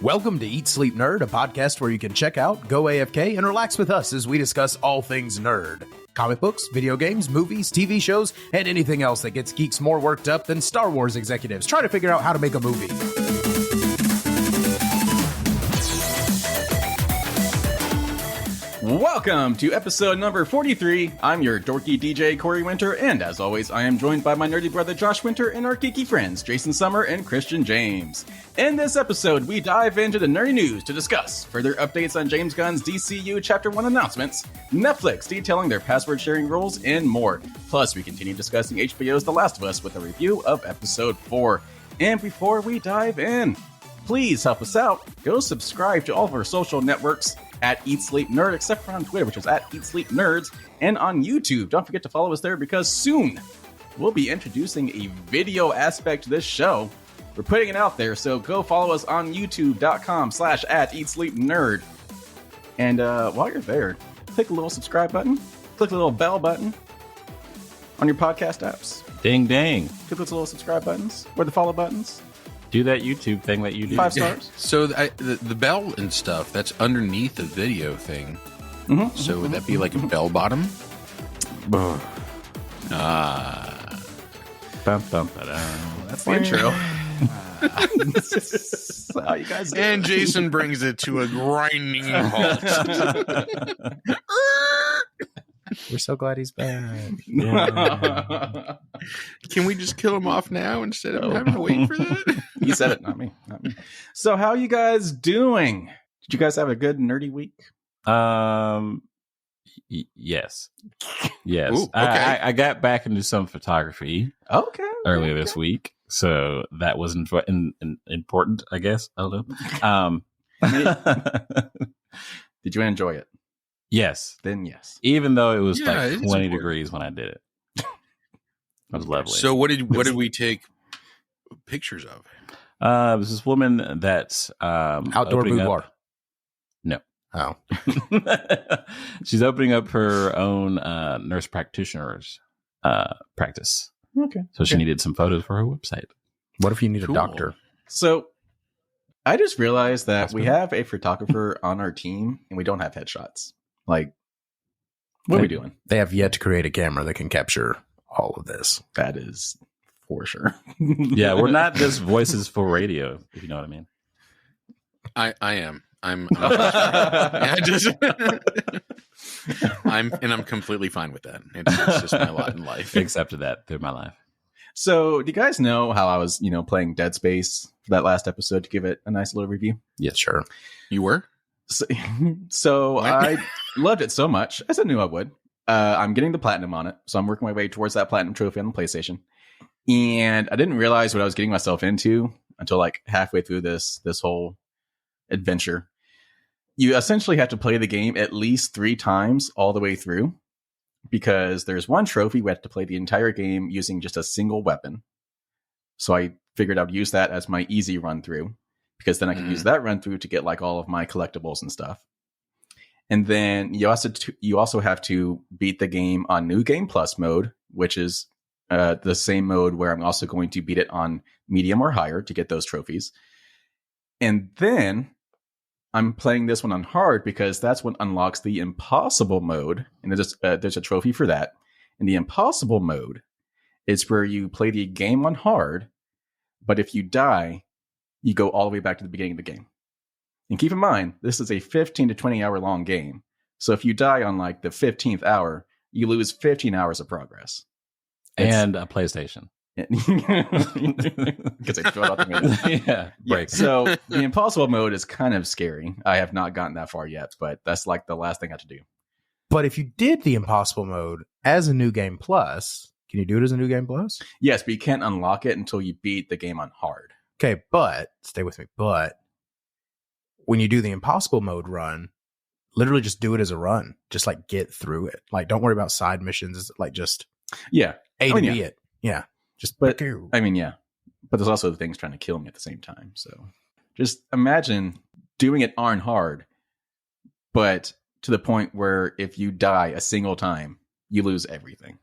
Welcome to Eat Sleep Nerd, a podcast where you can check out, go AFK, and relax with us as we discuss all things nerd. Comic books, video games, movies, TV shows, and anything else that gets geeks more worked up than Star Wars executives trying to figure out how to make a movie. Welcome to episode number 43. I'm your dorky DJ, Corey Winter, and as always, I am joined by my nerdy brother, Josh Winter, and our geeky friends, Jason Summer and Christian James. In this episode, we dive into the nerdy news to discuss further updates on James Gunn's DCU Chapter 1 announcements, Netflix detailing their password sharing rules, and more. Plus, we continue discussing HBO's The Last of Us with a review of episode 4. And before we dive in, please help us out. Go subscribe to all of our social networks at Eat Sleep Nerd, except for on Twitter, which is at Eat Sleep Nerds, and on YouTube. Don't forget to follow us there because soon we'll be introducing a video aspect to this show. We're putting it out there, so go follow us on youtube.com/@EatSleepNerd. And while you're there, click the little subscribe button, click the little bell button on your podcast apps. Ding dang. Click those little subscribe buttons or the follow buttons. Do that YouTube thing that you do. 5 stars. So the bell and stuff, that's underneath the video thing. Mm-hmm. So would that be like a bell bottom? Bum, bum, That's the intro. So how you guys doing? And Jason brings it to a grinding halt. We're so glad he's back. Yeah. Can we just kill him off now instead of having to wait for that? You said it, not me. Not me. So how you guys doing? Did you guys have a good nerdy week? Yes. Yes. Ooh, okay. I got back into some photography earlier this week. So that was important, I guess. I don't know. Did you enjoy it? Yes. Then yes. Even though it was Yeah, like it is 20 important. degrees when I did it. It was lovely. So what did we take pictures of? It was this woman that's Outdoor opening boudoir. up- No. Oh. She's opening up her own nurse practitioner's practice. Okay. So she needed some photos for her website. What if you need Cool. a doctor? So I just realized that we have a photographer on our team and we don't have headshots. Like, what are we doing? They have yet to create a camera that can capture all of this. That is for sure. Yeah, we're not just voices for radio, if you know what I mean. I am. Yeah, I'm completely fine with that. It's just my lot in life. Accepted that through my life. So do you guys know how I was, playing Dead Space for that last episode to give it a nice little review? Yes, sure. You were? So What? I loved it so much, as I knew I would. I'm getting the platinum on it, so I'm working my way towards that platinum trophy on the PlayStation. And I didn't realize what I was getting myself into until like halfway through this whole adventure. You essentially have to play the game at least 3 times all the way through, because there's one trophy we have to play the entire game using just a single weapon. So I figured I'd use that as my easy run through, because then I can use that run through to get like all of my collectibles and stuff. And then you also have to beat the game on New Game Plus mode, which is the same mode where I'm also going to beat it on medium or higher to get those trophies. And then I'm playing this one on hard because that's what unlocks the impossible mode. And there's a trophy for that. And the impossible mode is where you play the game on hard, but if you die, you go all the way back to the beginning of the game. And keep in mind, this is a 15 to 20 hour long game. So if you die on like the 15th hour, you lose 15 hours of progress. And a PlayStation. Because they throw it out the window. Yeah. Break. So the impossible mode is kind of scary. I have not gotten that far yet, but that's like the last thing I have to do. But if you did the impossible mode as a New Game Plus, can you do it as a New Game Plus? Yes, but you can't unlock it until you beat the game on hard. Okay, but stay with me. But when you do the impossible mode run, literally just do it as a run. Just like get through it. Like don't worry about side missions. Like just Yeah. A to B yeah. it. Yeah. Just But I mean, yeah. But there's also the things trying to kill me at the same time. So just imagine doing it on hard, but to the point where if you die a single time, you lose everything.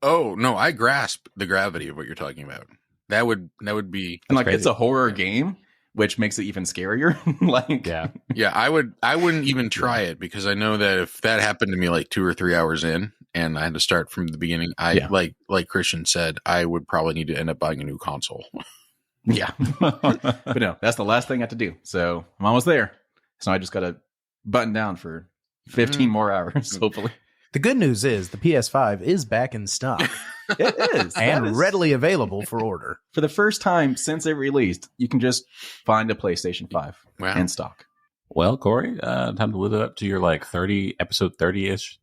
Oh, no, I grasp the gravity of what you're talking about. That would be And like crazy. it's a horror game, which makes it even scarier. Like, yeah, I wouldn't even try it because I know that if that happened to me like 2 or 3 hours in and I had to start from the beginning, like Christian said, I would probably need to end up buying a new console. Yeah. But no, that's the last thing I have to do. So I'm almost there. So I just got to button down for 15 more hours, hopefully. The good news is the PS5 is back in stock. It is. And readily available for order. For the first time since it released, you can just find a PlayStation 5 in stock. Well, Corey, time to live it up to your like episode 30-ish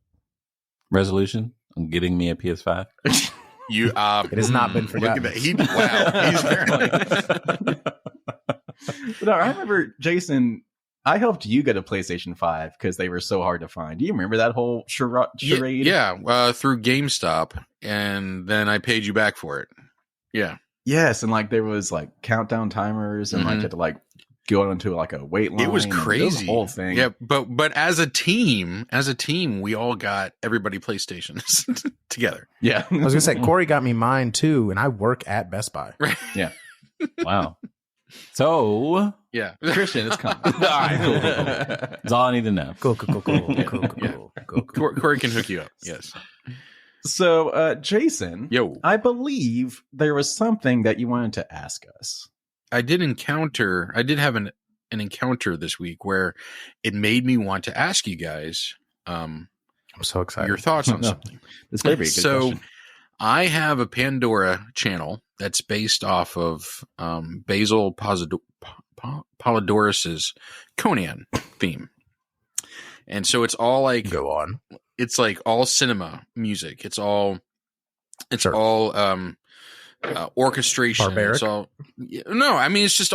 resolution on getting me a PS5. It has not been forgotten. Look at that. He's But no, I remember, Jason, I helped you get a PlayStation 5 because they were so hard to find. Do you remember that whole charade? Yeah, through GameStop, and then I paid you back for it. Yeah. Yes, and like there was like countdown timers, and like you had to like go into like a wait line. It was crazy. It was the whole thing. Yeah, but as a team, we all got everybody PlayStations together. Yeah. I was gonna say Corey got me mine too, and I work at Best Buy. Right. Yeah. Wow. So yeah, Christian, it's coming. All right, cool. That's all I need to know. Cool. Corey can hook you up. Yes. So, Jason, yo, I believe there was something that you wanted to ask us. I did have an encounter this week where it made me want to ask you guys. I'm so excited. Your thoughts on something. This may be a good question. I have a Pandora channel that's based off of Basil Polidorus's Conan theme. And so it's all like go on. It's like all cinema music. It's all orchestration. Barbaric? It's all no, I mean it's just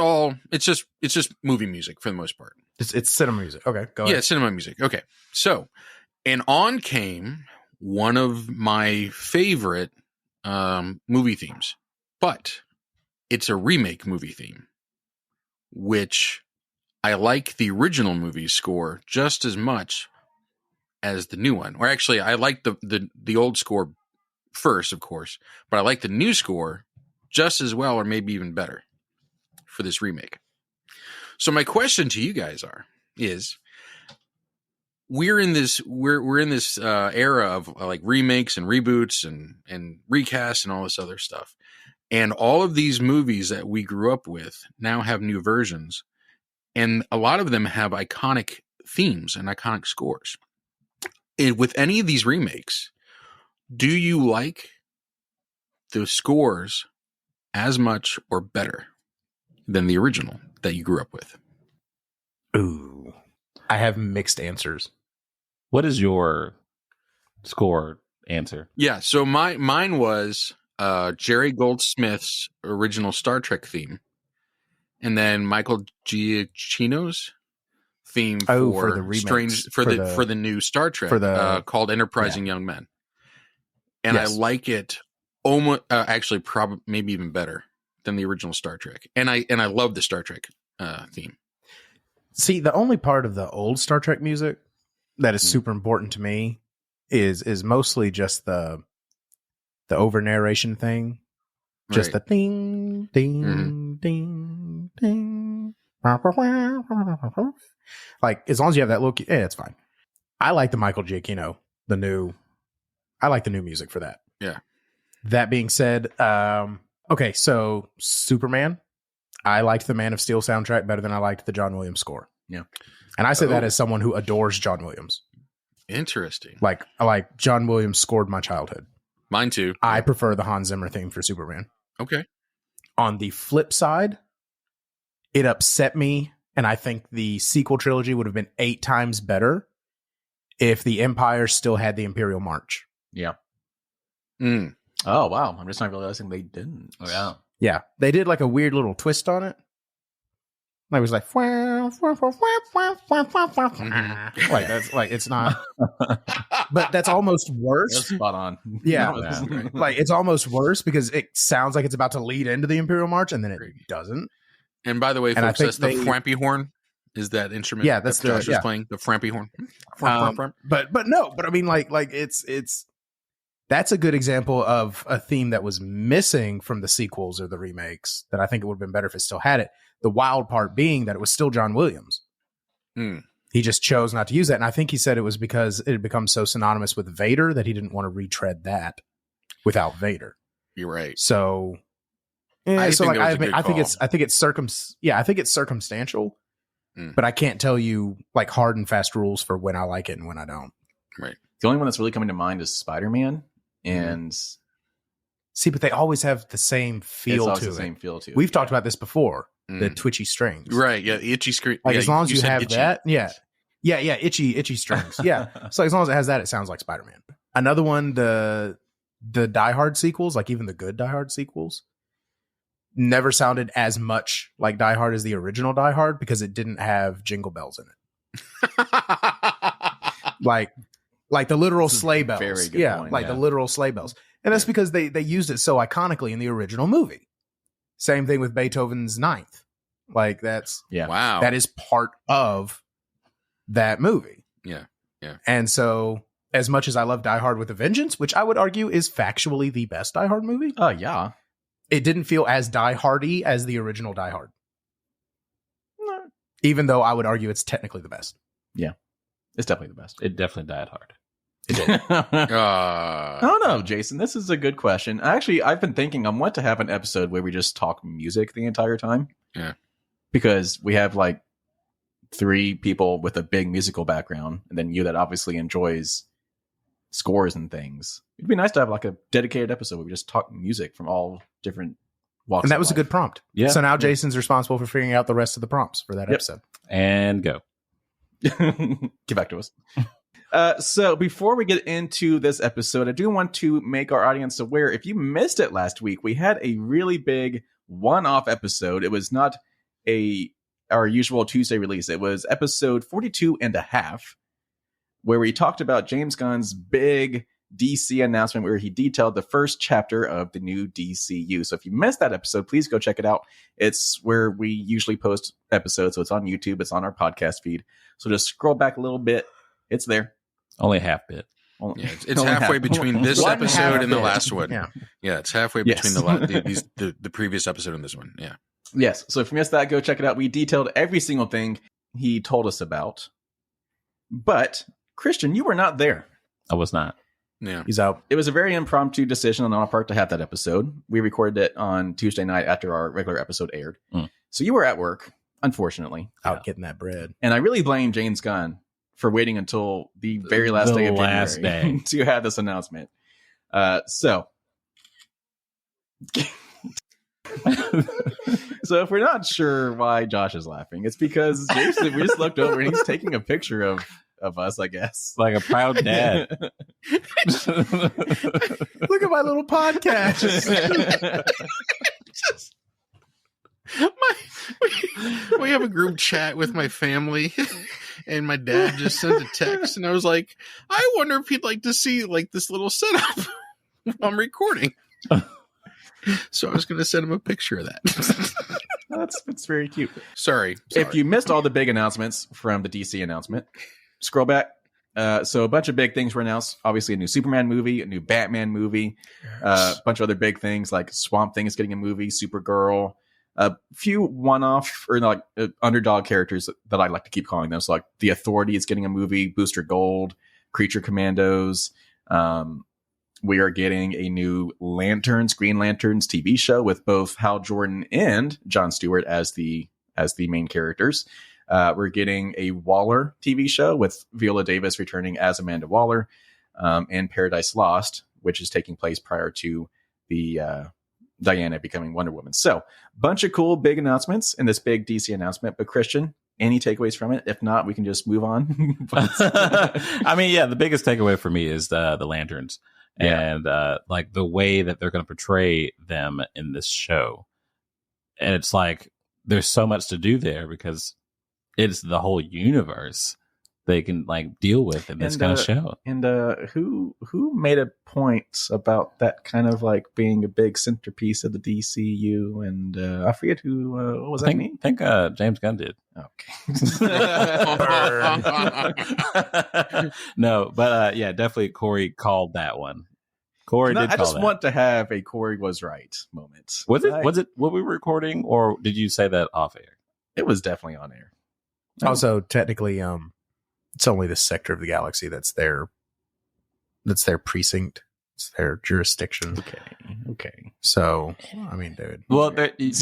movie music for the most part. It's cinema music. Okay, go ahead. Yeah, cinema music. Okay. So, and on came one of my favorite movie themes, but it's a remake movie theme, which I like the original movie score just as much as the new one. Or actually, I like the old score first, of course, but I like the new score just as well, or maybe even better for this remake. So my question to you guys is we're in this era of like remakes and reboots and recasts and all this other stuff. And all of these movies that we grew up with now have new versions. And a lot of them have iconic themes and iconic scores. And with any of these remakes, do you like the scores as much or better than the original that you grew up with? Ooh, I have mixed answers. What is your score answer? Yeah, so mine was Jerry Goldsmith's original Star Trek theme, and then Michael Giacchino's theme for the remix, for the new Star Trek called Enterprising Young Men. And yes. I like it almost actually probably maybe even better than the original Star Trek. And I love the Star Trek theme. See, the only part of the old Star Trek music that is super important to me is mostly just the over narration thing. Just the ding, ding, ding, ding. Like, as long as you have that little, it's fine. I like the Michael Giacchino, I like the new music for that. Yeah. That being said, okay, so Superman, I liked the Man of Steel soundtrack better than I liked the John Williams score. Yeah. And I say that as someone who adores John Williams. Interesting. Like John Williams scored my childhood. Mine too. I prefer the Hans Zimmer theme for Superman. Okay. On the flip side, it upset me, and I think the sequel trilogy would have been 8 times better if the Empire still had the Imperial March. Yeah. Mm. Oh, wow. I'm just not realizing they didn't. Oh, yeah. Yeah. They did like a weird little twist on it. It was like, like that's like, it's not, but that's almost worse. That's spot on. Yeah. Like it's almost worse because it sounds like it's about to lead into the Imperial March and then it doesn't. And by the way, folks, that's the Frampy horn. Is that instrument? Yeah, that's Josh was playing the Frampy horn. But I mean, like it's That's a good example of a theme that was missing from the sequels or the remakes that I think it would have been better if it still had it. The wild part being that it was still John Williams. He just chose not to use that. And I think he said it was because it had become so synonymous with Vader that he didn't want to retread that without Vader. You're right. So, I think it's circumstantial, but I can't tell you like hard and fast rules for when I like it and when I don't. Right. The only one that's really coming to mind is Spider-Man. And see, but they always have the same feel to it. We've talked about this before. The twitchy strings. Right. Yeah. Itchy screen. Like yeah, as long as you have itchy. that. Yeah. Itchy strings. Yeah. So as long as it has that, it sounds like Spider-Man. Another one, the Die Hard sequels, like even the good Die Hard sequels, never sounded as much like Die Hard as the original Die Hard because it didn't have jingle bells in it. like the literal sleigh bells. Very good point, the literal sleigh bells. And that's because they used it so iconically in the original movie. Same thing with Beethoven's Ninth. Like that's wow. That is part of that movie. Yeah. And so as much as I love Die Hard with a Vengeance, which I would argue is factually the best Die Hard movie. Oh, yeah. It didn't feel as Die Hardy as the original Die Hard. No. Even though I would argue it's technically the best. Yeah. It's definitely the best. It definitely died hard. It did. I don't know, Jason. This is a good question. Actually, I've been thinking I want to have an episode where we just talk music the entire time. Yeah. Because we have like 3 people with a big musical background, and then you that obviously enjoys scores and things. It'd be nice to have like a dedicated episode where we just talk music from all different walks. And that was a good prompt. Yeah. So now Jason's responsible for figuring out the rest of the prompts for that episode. And go. Get back to us. So before we get into this episode, I do want to make our audience aware, if you missed it last week, we had a really big one-off episode. It was not our usual Tuesday release. It was episode 42 and a half, where we talked about James Gunn's big DC announcement where he detailed the first chapter of the new DCU. So if you missed that episode, please go check it out. It's where we usually post episodes. So it's on YouTube. It's on our podcast feed. So just scroll back a little bit. It's there. Only a half bit. Yeah, it's halfway between this episode and the last one. Yeah, it's halfway between the previous episode and this one. Yeah. Yes. So if you missed that, go check it out. We detailed every single thing he told us about. But Christian, you were not there. I was not. Yeah. He's out. It was a very impromptu decision on our part to have that episode. We recorded it on Tuesday night after our regular episode aired. So you were at work, unfortunately. Out getting that bread. And I really blame James Gunn for waiting until the very last day of January to have this announcement. So if we're not sure why Josh is laughing, it's because Jason, we just looked over and he's taking a picture of us, I guess. Like a proud dad. Look at my little podcast. We have a group chat with my family, and my dad just sent a text, and I was like, I wonder if he'd like to see like this little setup while I'm recording. So I was going to send him a picture of that. That's very cute. Sorry. If you missed all the big announcements from the DC announcement, scroll back. So a bunch of big things were announced. Obviously, a new Superman movie, a new Batman movie, a bunch of other big things like Swamp Thing is getting a movie, Supergirl, a few one-off or like underdog characters that I like to keep calling them. So like The Authority is getting a movie, Booster Gold, Creature Commandos. We are getting a new Green Lanterns TV show with both Hal Jordan and Jon Stewart as the main characters. We're getting a Waller TV show with Viola Davis returning as Amanda Waller, and Paradise Lost, which is taking place prior to the Diana becoming Wonder Woman. So, bunch of cool big announcements in this big DC announcement. But Christian, any takeaways from it? If not, we can just move on. I mean, yeah, the biggest takeaway for me is the lanterns and like the way that they're going to portray them in this show. And it's like there's so much to do there because it's the whole universe they can like deal with in this kind of show. And who made a point about that kind of like being a big centerpiece of the DCU? And I forget who. What was that? I think James Gunn did. Okay. No, but yeah, definitely Corey called that one. Corey No, did I call just that. want to have a Corey was right moment. Was it what we were recording, or did you say that off air? It was definitely on air. Also, technically, it's only the sector of the galaxy that's their precinct. It's their jurisdiction. Okay. So, I mean, dude, Well, there'd be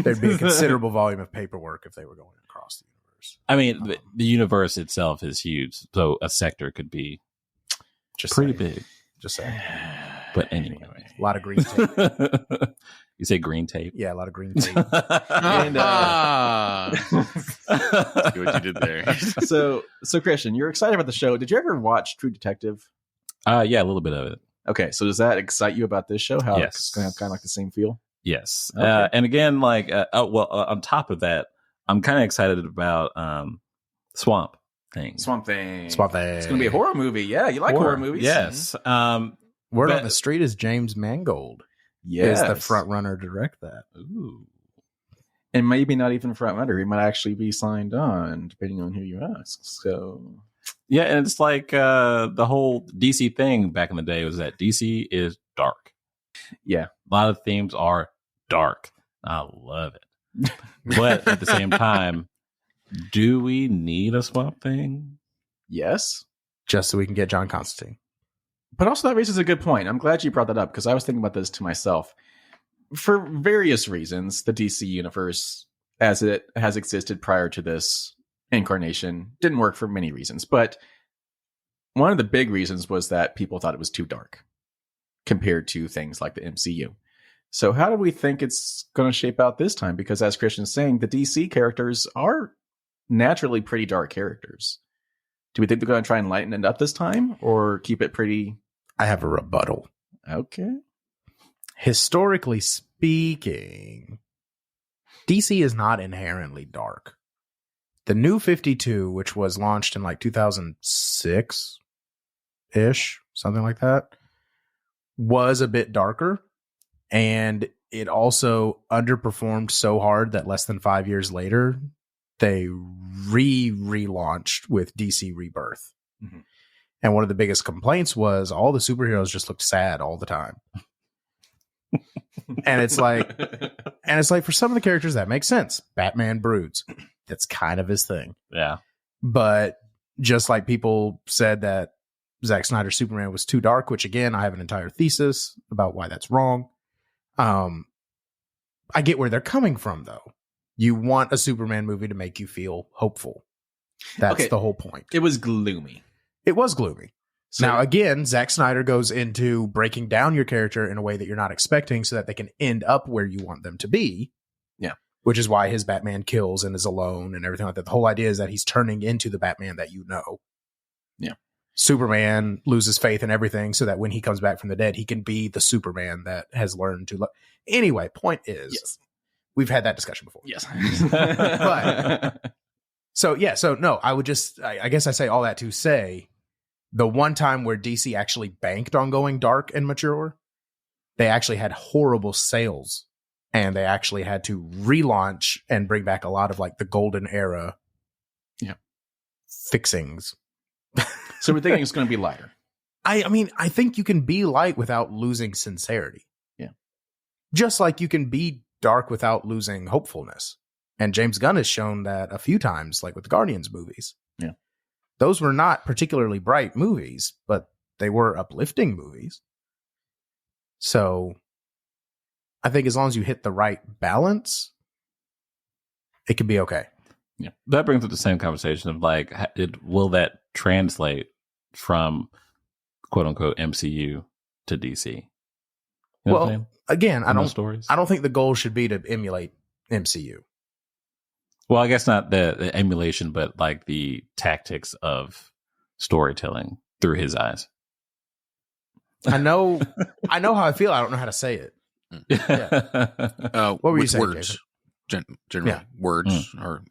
a considerable volume of paperwork if they were going across the universe. I mean, the universe itself is huge, so a sector could be Just pretty saying. big. Just saying. But anyway, A lot of green tape. you say green tape? Yeah, a lot of green tape. And, See what you did there. so Christian, you're excited about the show. Did you ever watch True Detective? Yeah, a little bit of it. Okay, so does that excite you about this show? How Yes. it's going to have kind of like the same feel? Yes. Okay. And again, like, on top of that, I'm kind of excited about Swamp Thing. Swamp Thing. Swamp Thing. It's going to be a horror movie. Yeah, you like horror movies? Yes. Word But- on the street is James Mangold Yes. is the front runner to direct that. Ooh. And maybe not even front runner. He might actually be signed on, depending on who you ask. So, Yeah, and it's like the whole DC thing back in the day was that DC is dark. yeah. A lot of themes are dark. I love it. But at the same time, do we need a Swamp Thing? Yes. Just so we can get John Constantine. But also that raises a good point. I'm glad you brought that up because I was thinking about this to myself. For various reasons, the DC universe, as it has existed prior to this incarnation, didn't work for many reasons. But one of the big reasons was that people thought it was too dark compared to things like the MCU. So how do we think it's going to shape out this time? Because as Christian's saying, the DC characters are naturally pretty dark characters. Do we think they're going to try and lighten it up this time or keep it pretty... I have a rebuttal. Okay. Historically speaking, DC is not inherently dark. The New 52, which was launched in like 2006-ish, something like that, was a bit darker. And it also underperformed so hard that less than 5 years later, they relaunched with DC Rebirth. Mm-hmm. And one of the biggest complaints was all the superheroes just looked sad all the time. And it's like for some of the characters that makes sense. Batman broods. That's kind of his thing. Yeah. But just like people said that Zack Snyder's Superman was too dark, which again, I have an entire thesis about why that's wrong. I get where they're coming from though. You want a Superman movie to make you feel hopeful. That's Okay. the whole point. It was gloomy. It was gloomy. So, Now, again, Zack Snyder goes into breaking down your character in a way that you're not expecting so that they can end up where you want them to be. Yeah. Which is why his Batman kills and is alone and everything like that. The whole idea is that he's turning into the Batman that you know. Yeah. Superman loses faith in everything so that when he comes back from the dead, he can be the Superman that has learned to love. Anyway, point is, yes. we've had that discussion before. Yes. So, yeah. So, no, I would just, I guess I say all that to say the one time where DC actually banked on going dark and mature, they actually had horrible sales and they actually had to relaunch and bring back a lot of like the golden era fixings. So we're thinking it's going to be lighter. I mean, I think you can be light without losing sincerity. Yeah. Just like you can be dark without losing hopefulness. And James Gunn has shown that a few times, like with the Guardians movies. Yeah. Those were not particularly bright movies, but they were uplifting movies. So I think as long as you hit the right balance, it could be okay. Yeah. That brings up the same conversation of like, will that translate from quote unquote MCU to DC? You know what I'm saying? Again, In those stories. I don't think the goal should be to emulate MCU. Well, I guess not the emulation, but like the tactics of storytelling through his eyes. I know how I feel. I don't know how to say it. What were you with saying, words? Jason? Generally, words or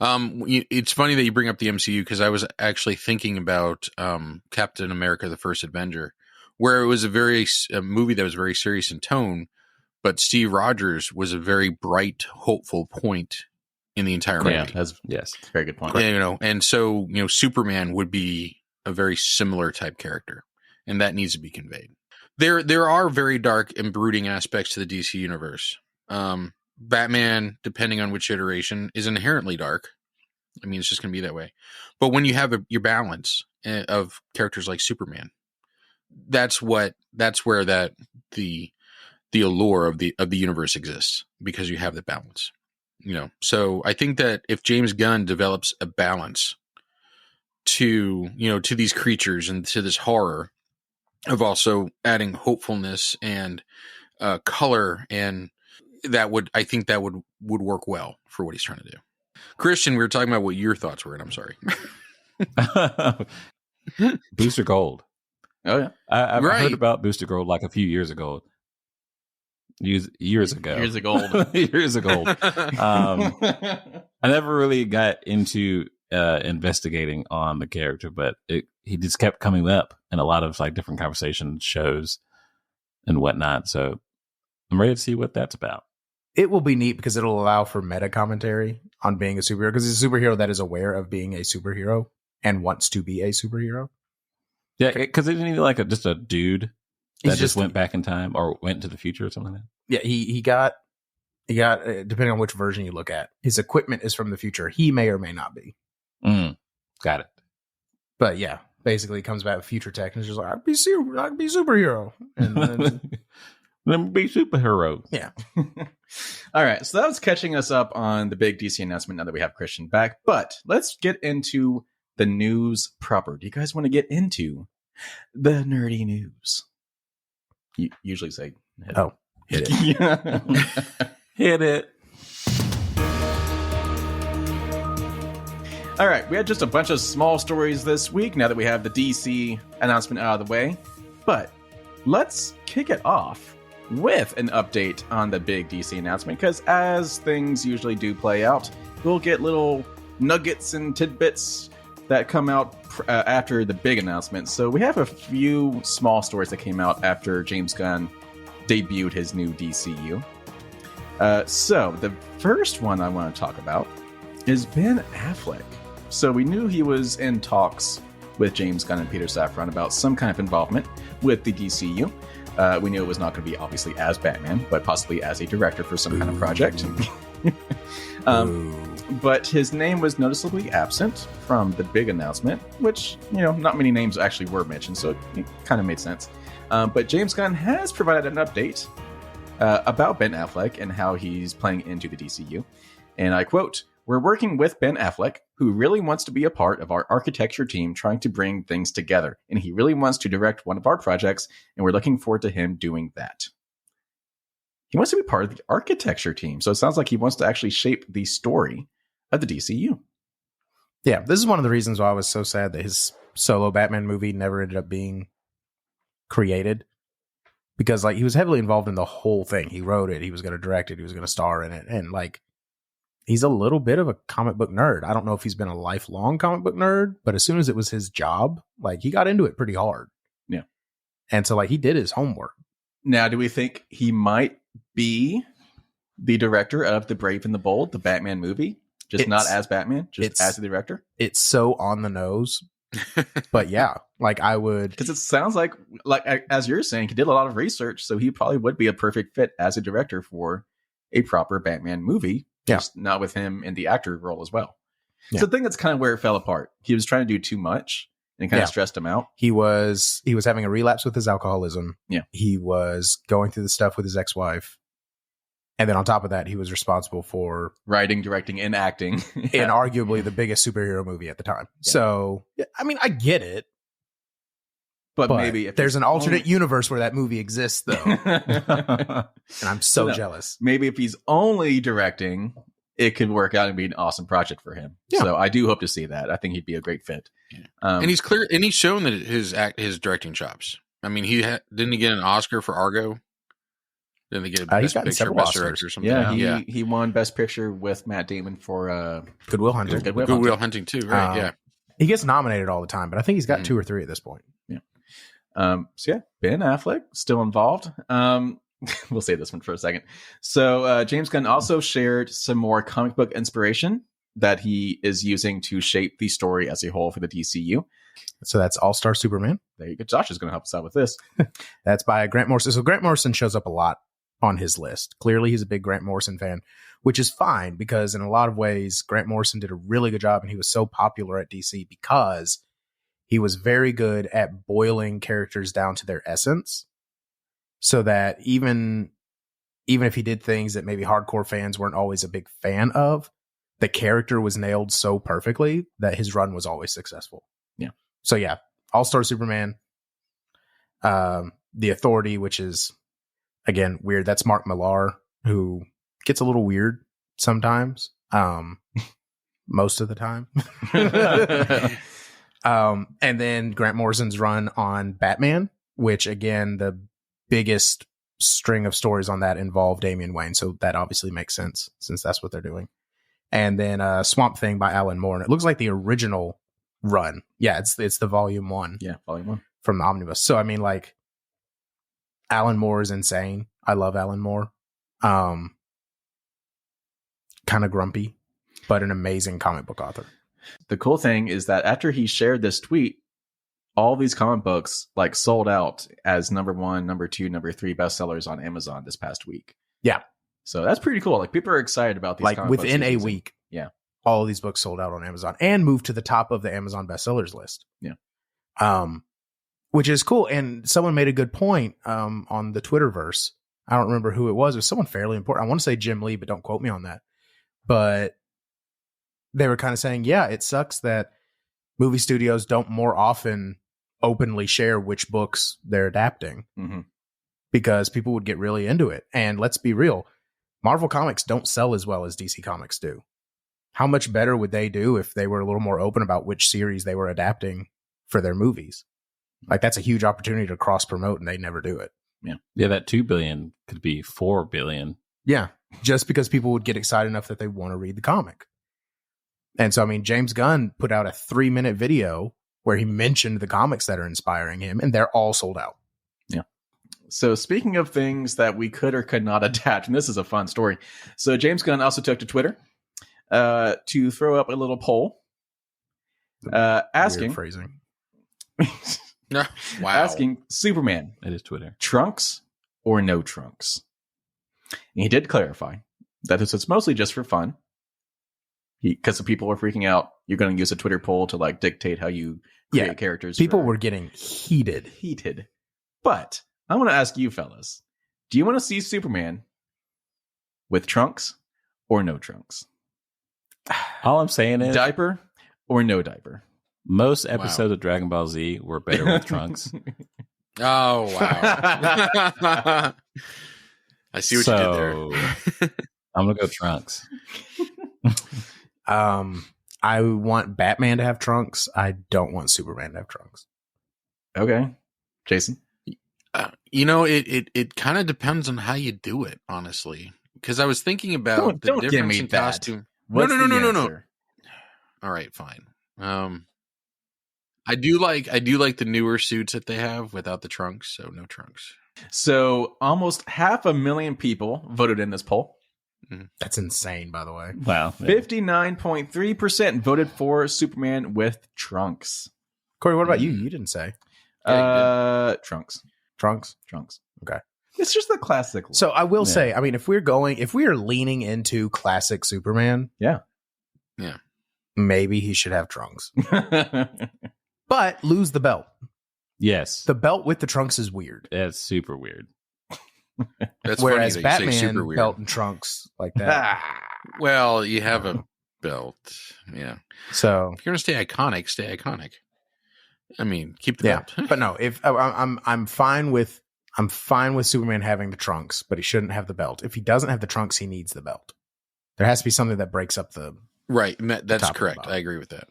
it's funny that you bring up the MCU because I was actually thinking about Captain America: The First Avenger, where it was a movie that was very serious in tone, but Steve Rogers was a very bright, hopeful point in the entire movie. Yeah, that's Yes. a very good point. Yeah, and so Superman would be a very similar type character, and that needs to be conveyed. There are very dark and brooding aspects to the DC universe. Batman, depending on which iteration, is inherently dark. I mean, it's just going to be that way. But when you have your balance of characters like Superman, that's where the allure of the universe exists, because you have the balance. So I think that if James Gunn develops a balance to these creatures and to this horror, of also adding hopefulness and color, and I think that would work well for what he's trying to do. Christian, we were talking about what your thoughts were, and I'm sorry. Booster Gold. Oh yeah, I've heard about Booster Gold like a few years ago. Years ago. Years ago. Years ago. I never really got into investigating on the character, but he just kept coming up in a lot of like different conversation shows and whatnot. So I'm ready to see what that's about. It will be neat because it'll allow for meta commentary on being a superhero, because he's a superhero that is aware of being a superhero and wants to be a superhero. Yeah, because isn't he like just a dude that just went back in time or went into the future or something like that? Yeah, he got depending on which version you look at, his equipment is from the future. He may or may not be. Got it. But yeah, basically he comes back with future tech and is just like, I'd be superhero. And then Let me be superhero. Yeah. All right. So that was catching us up on the big DC announcement now that we have Christian back. But let's get into the news proper. Do you guys want to get into the nerdy news? You usually say, hit it. Yeah. Hit it. All right. We had just a bunch of small stories this week now that we have the DC announcement out of the way. But let's kick it off with an update on the big DC announcement, because as things usually do play out, we'll get little nuggets and tidbits that come out after the big announcement. So we have a few small stories that came out after James Gunn debuted his new DCU. So the first one I want to talk about is Ben Affleck. So we knew he was in talks with James Gunn and Peter Safran about some kind of involvement with the DCU. We knew it was not going to be obviously as Batman, but possibly as a director for some kind of project. But his name was noticeably absent from the big announcement, which, not many names actually were mentioned, so it kind of made sense. But James Gunn has provided an update about Ben Affleck and how he's playing into the DCU. And I quote, "We're working with Ben Affleck, who really wants to be a part of our architecture team trying to bring things together. And he really wants to direct one of our projects, and we're looking forward to him doing that." He wants to be part of the architecture team. So it sounds like he wants to actually shape the story of the DCU. Yeah, this is one of the reasons why I was so sad that his solo Batman movie never ended up being created. Because he was heavily involved in the whole thing. He wrote it, he was going to direct it, he was going to star in it. And he's a little bit of a comic book nerd. I don't know if he's been a lifelong comic book nerd, but as soon as it was his job, he got into it pretty hard. Yeah. And so he did his homework. Now, do we think he might be the director of The Brave and the Bold, the Batman movie? Just not as Batman, just as the director? It's so on the nose. But yeah, I would. Because it sounds like as you're saying, he did a lot of research, so he probably would be a perfect fit as a director for a proper Batman movie. Just not with him in the actor role as well. Yeah. So I think that's kind of where it fell apart. He was trying to do too much and kind of stressed him out. He was having a relapse with his alcoholism. Yeah. He was going through the stuff with his ex-wife. And then on top of that, he was responsible for writing, directing, and acting in arguably the biggest superhero movie at the time. Yeah. So, I mean, I get it. But maybe if there's an alternate universe where that movie exists, though. And I'm so jealous. Maybe if he's only directing, it could work out and be an awesome project for him. Yeah. So I do hope to see that. I think he'd be a great fit. And he's clear, and he's shown that his directing chops. I mean, didn't he get an Oscar for Argo? Didn't he get a Best Picture, Best Director or something? Yeah, he won Best Picture with Matt Damon for Good Will Hunting. Good Will Hunting too, right? Yeah. He gets nominated all the time, but I think he's got 2 or 3 at this point. Yeah. So yeah, Ben Affleck still involved. We'll save this one for a second. So James Gunn also shared some more comic book inspiration that he is using to shape the story as a whole for the DCU. So that's All-Star Superman. There you go. Josh is going to help us out with this. That's by Grant Morrison. So Grant Morrison shows up a lot on his list. Clearly, he's a big Grant Morrison fan, which is fine because in a lot of ways, Grant Morrison did a really good job and he was so popular at DC because he was very good at boiling characters down to their essence so that even if he did things that maybe hardcore fans weren't always a big fan of, the character was nailed so perfectly that his run was always successful. Yeah. So yeah, All-Star Superman, The Authority, which is, again, weird. That's Mark Millar, who gets a little weird sometimes, most of the time. And then Grant Morrison's run on Batman, which, again, the biggest string of stories on that involve Damian Wayne. So that obviously makes sense since that's what they're doing. And then Swamp Thing by Alan Moore. And it looks like the original run. Yeah, it's the volume 1. Yeah, volume 1. From the omnibus. So I mean, like, Alan Moore is insane. I love Alan Moore. Kind of grumpy, but an amazing comic book author. The cool thing is that after he shared this tweet, all these comic books like sold out as number 1, number 2, number 3 bestsellers on Amazon this past week. Yeah. So that's pretty cool. Like, people are excited about these like comic within books a week. Yeah. All of these books sold out on Amazon and moved to the top of the Amazon bestsellers list. Yeah. Which is cool. And someone made a good point on the Twitterverse. I don't remember who it was. It was someone fairly important. I want to say Jim Lee, but don't quote me on that. But they were kind of saying, yeah, it sucks that movie studios don't more often openly share which books they're adapting because people would get really into it. And let's be real, Marvel Comics don't sell as well as DC Comics do. How much better would they do if they were a little more open about which series they were adapting for their movies? Like, that's a huge opportunity to cross promote, and they never do it. Yeah, that $2 billion could be $4 billion. Yeah, just because people would get excited enough that they want to read the comic. And so, I mean, James Gunn put out a 3-minute video where he mentioned the comics that are inspiring him, and they're all sold out. Yeah. So speaking of things that we could or could not adapt, and this is a fun story. So James Gunn also took to Twitter to throw up a little poll asking Weird phrasing. Wow. Asking Superman, It is Twitter. trunks or no trunks? And he did clarify that it's mostly just for fun. Because the people were freaking out, you're going to use a Twitter poll to like dictate how you create characters. People were getting heated. But I want to ask you fellas, do you want to see Superman with trunks or no trunks? All I'm saying is Diaper or no diaper? most episodes of Dragon Ball Z were better with trunks. Oh, wow. I see what you did there. I'm going to go trunks. I want Batman to have trunks. I don't want Superman to have trunks. Okay. Jason? It kind of depends on how you do it, honestly. Because I was thinking about Don't the give difference me in that. costume. What's No. the answer? All right, fine. I do like the newer suits that they have without the trunks, so no trunks. So almost 500,000 people voted in this poll. That's insane, by the way. Wow. 59.3% voted for Superman with trunks. Corey, what about you? You didn't say. Trunks. Trunks? Okay. It's just the classic look. So I will say, I mean, if we are leaning into classic Superman, Yeah. maybe he should have trunks. But lose the belt. Yes. The belt with the trunks is weird. That's super weird. That's Whereas funny that you say super Batman weird. belt and trunks like that. Well, you have a belt. Yeah. So If you're gonna stay iconic. I mean, keep the yeah, belt. but no, if I'm fine with Superman having the trunks, but he shouldn't have the belt. If he doesn't have the trunks, he needs the belt. There has to be something that breaks up the Right. That's top and correct. bottom. I agree with that.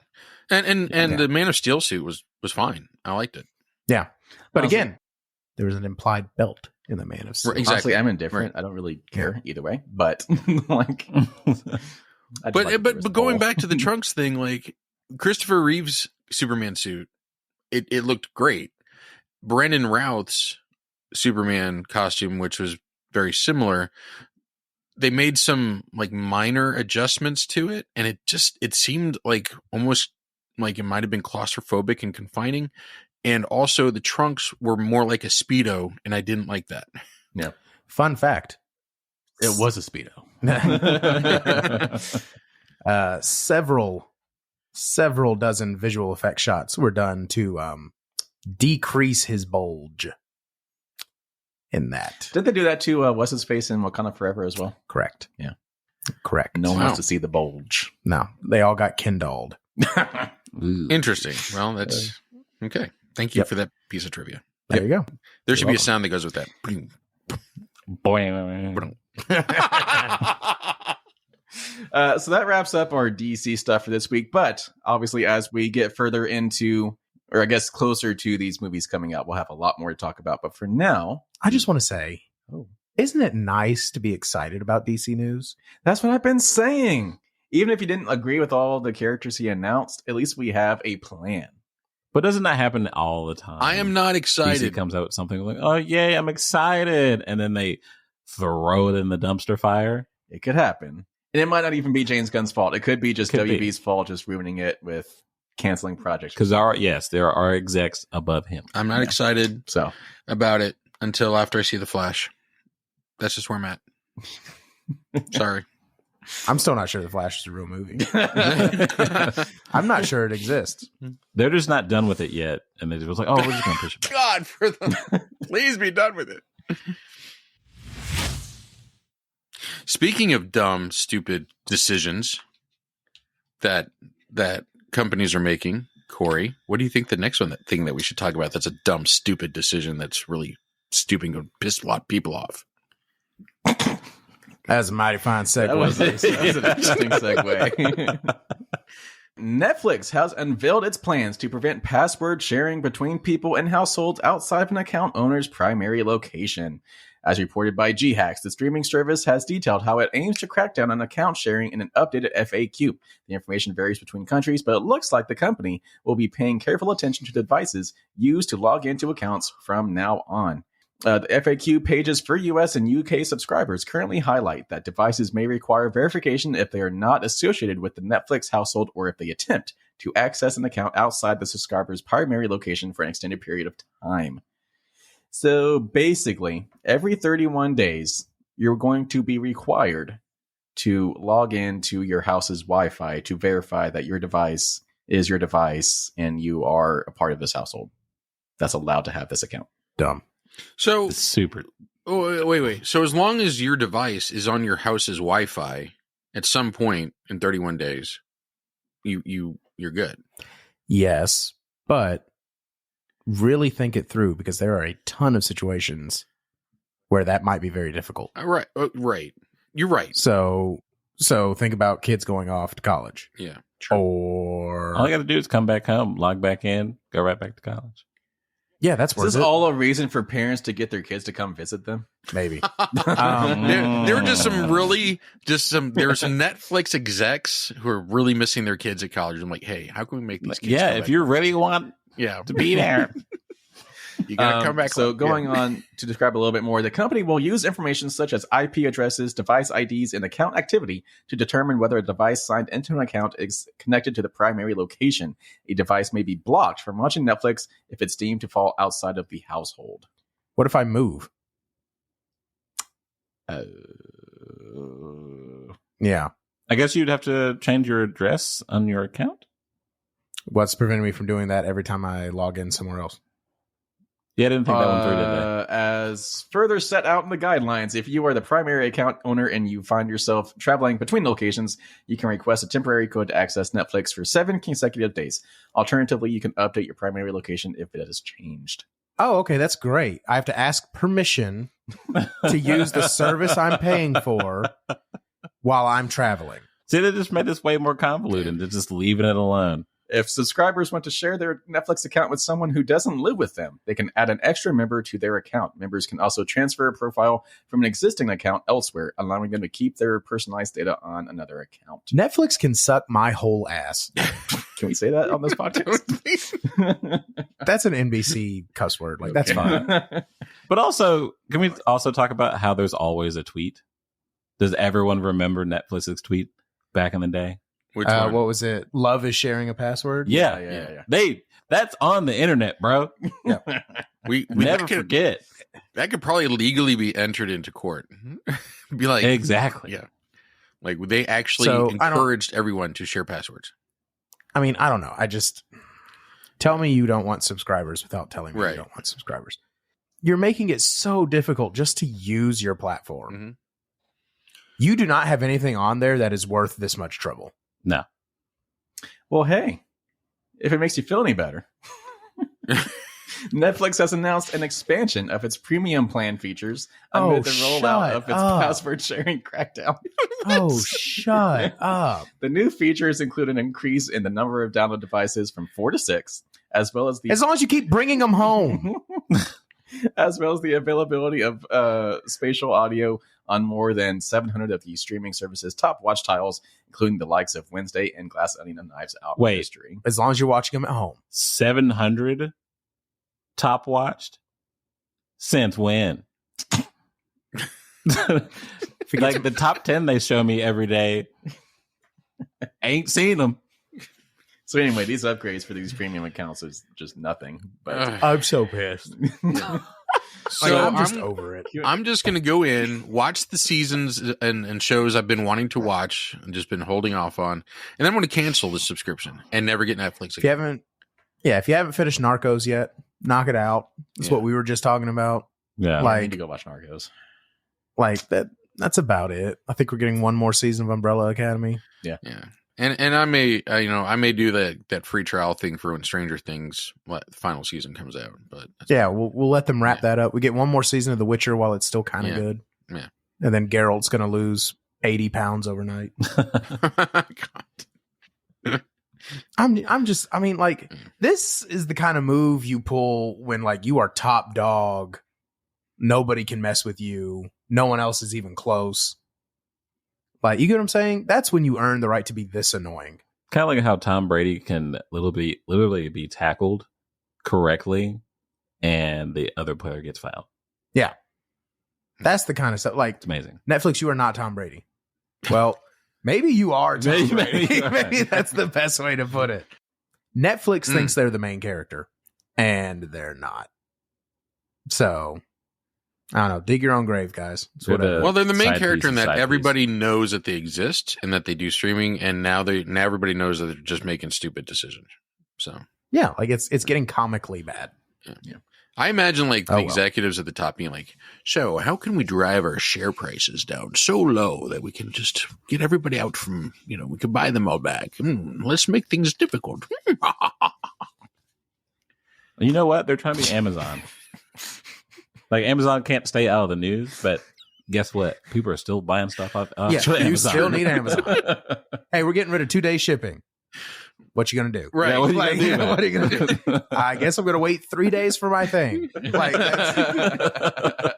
And the Man of Steel suit was fine. I liked it. yeah. But Honestly- again, there was an implied belt in the Man of Steel. Right, exactly. Honestly, I'm indifferent. I don't really care either way. But like, But going back to the trunks thing, like Christopher Reeve's Superman suit, it looked great. Brandon Routh's Superman costume, which was very similar, they made some like minor adjustments to it, and it seemed like almost like it might have been claustrophobic and confining. And also the trunks were more like a Speedo, and I didn't like that. Yeah. Fun fact. It was a Speedo. Several dozen visual effect shots were done to decrease his bulge in that. Did they do that to what's his face in Wakanda Forever as well? Correct. Yeah. Correct. No one wants to see the bulge. No, they all got kindled. Interesting. Well, that's okay. Thank you for that piece of trivia. There you go. There should be a sound that goes with that. So that wraps up our DC stuff for this week. But obviously, as we get further into, or I guess closer to these movies coming out, we'll have a lot more to talk about. But for now, I just want to say, isn't it nice to be excited about DC news? That's what I've been saying. Even if you didn't agree with all the characters he announced, at least we have a plan. But doesn't that happen all the time? I am not excited. DC comes out with something like, oh, yay, I'm excited. And then they throw it in the dumpster fire. It could happen. And it might not even be James Gunn's fault. It could be just WB's fault, just ruining it with canceling projects. Because there are execs above him. I'm not excited about it until after I see The Flash. That's just where I'm at. Sorry. I'm still not sure The Flash is a real movie. I'm not sure it exists. They're just not done with it yet. And they was like, oh, we're just going to push it back. God, for them. Please be done with it. Speaking of dumb, stupid decisions that companies are making, Corey, what do you think the next thing that we should talk about that's a dumb, stupid decision that's really stupid and piss a lot of people off? That's a mighty fine segue. That was an interesting segue. Netflix has unveiled its plans to prevent password sharing between people and households outside of an account owner's primary location. As reported by G-Hacks, the streaming service has detailed how it aims to crack down on account sharing in an updated FAQ. The information varies between countries, but it looks like the company will be paying careful attention to the devices used to log into accounts from now on. The FAQ pages for US and UK subscribers currently highlight that devices may require verification if they are not associated with the Netflix household or if they attempt to access an account outside the subscriber's primary location for an extended period of time. So basically, every 31 days, you're going to be required to log into your house's Wi-Fi to verify that your device is your device and you are a part of this household that's allowed to have this account. Dumb. So It's super. Oh, wait. So as long as your device is on your house's Wi-Fi at some point in 31 days, you're good. Yes, but really think it through because there are a ton of situations where that might be very difficult. Right. Right. You're right. So think about kids going off to college. Yeah. True. Or All I got to do is come back home, log back in, go right back to college. yeah, that's Is worth this it. all a reason for parents to get their kids to come visit them? Maybe. There are just some there's some Netflix execs who are really missing their kids at college. I'm like, hey, how can we make these kids? Yeah, come if back? you really want to be there. You gotta come back. So home. going on to describe a little bit more, the company will use information such as IP addresses, device IDs, and account activity to determine whether a device signed into an account is connected to the primary location. A device may be blocked from watching Netflix if it's deemed to fall outside of the household. What if I move? Yeah. I guess you'd have to change your address on your account. What's preventing me from doing that every time I log in somewhere else? Yeah, I didn't think that one through, did they? As further set out in the guidelines, if you are the primary account owner and you find yourself traveling between locations, you can request a temporary code to access Netflix for 7 consecutive days. Alternatively, you can update your primary location if it has changed. Oh, okay, that's great. I have to ask permission to use the service I'm paying for while I'm traveling. See, they just made this way more convoluted than just leaving it alone. If subscribers want to share their Netflix account with someone who doesn't live with them, they can add an extra member to their account. Members can also transfer a profile from an existing account elsewhere, allowing them to keep their personalized data on another account. Netflix can suck my whole ass. Can we say that on this podcast? That's an NBC cuss word. Like, that's fine. But also, can we also talk about how there's always a tweet? Does everyone remember Netflix's tweet back in the day? Which one? What was it? Love is sharing a password. Yeah. That's on the internet, bro. Yeah. we Never forget. That could probably legally be entered into court. Be like, Exactly. yeah. Like they actually encouraged everyone to share passwords. I mean, I don't know. I just tell me you don't want subscribers without telling me you don't want subscribers. You're making it so difficult just to use your platform. Mm-hmm. You do not have anything on there that is worth this much trouble. No. Well, hey, if it makes you feel any better, Netflix has announced an expansion of its premium plan features amid the rollout of its password sharing crackdown. Oh, shut up. The new features include an increase in the number of download devices from 4 to 6, as well as as long as you keep bringing them home. As well as the availability of spatial audio on more than 700 of the streaming services' top watch titles, including the likes of Wednesday and Glass Onion and Knives Out history. As long as you're watching them at home. 700 top watched? Since when? Like the top 10 they show me every day. Ain't seen them. So anyway, these upgrades for these premium accounts is just nothing. But I'm so pissed. So I'm just over it. I'm just going to go in, watch the seasons and shows I've been wanting to watch and just been holding off on. And then I'm going to cancel the subscription and never get Netflix again. If you haven't finished Narcos yet, knock it out. That's what we were just talking about. Yeah. I need to go watch Narcos. Like that's about it. I think we're getting one more season of Umbrella Academy. Yeah. And I may do that free trial thing for when Stranger Things the final season comes out. But we'll let them wrap that up. We get one more season of The Witcher while it's still kind of good. Yeah. And then Geralt's going to lose 80 pounds overnight. This is the kind of move you pull when like you are top dog. Nobody can mess with you. No one else is even close. Like, you get what I'm saying? That's when you earn the right to be this annoying. Kind of like how Tom Brady can literally be tackled correctly and the other player gets fouled. Yeah. That's the kind of stuff. Like, it's amazing. Netflix, you are not Tom Brady. Well, maybe you are Tom Brady. Maybe that's the best way to put it. Netflix thinks they're the main character, and they're not. So, I don't know. Dig your own grave, guys. Well, they're the main character in that everybody knows that they exist and that they do streaming, and now everybody knows that they're just making stupid decisions. So yeah, like it's getting comically bad. Yeah. I imagine like the executives at the top being like, "So how can we drive our share prices down so low that we can just get everybody out from we can buy them all back? Let's make things difficult." You know what? They're trying to be Amazon. Like, Amazon can't stay out of the news, but guess what? People are still buying stuff off Amazon. You still need Amazon. Hey, we're getting rid of 2-day shipping. What you going to do? Right. Yeah, what are you going to do? I guess I'm going to wait 3 days for my thing. Like,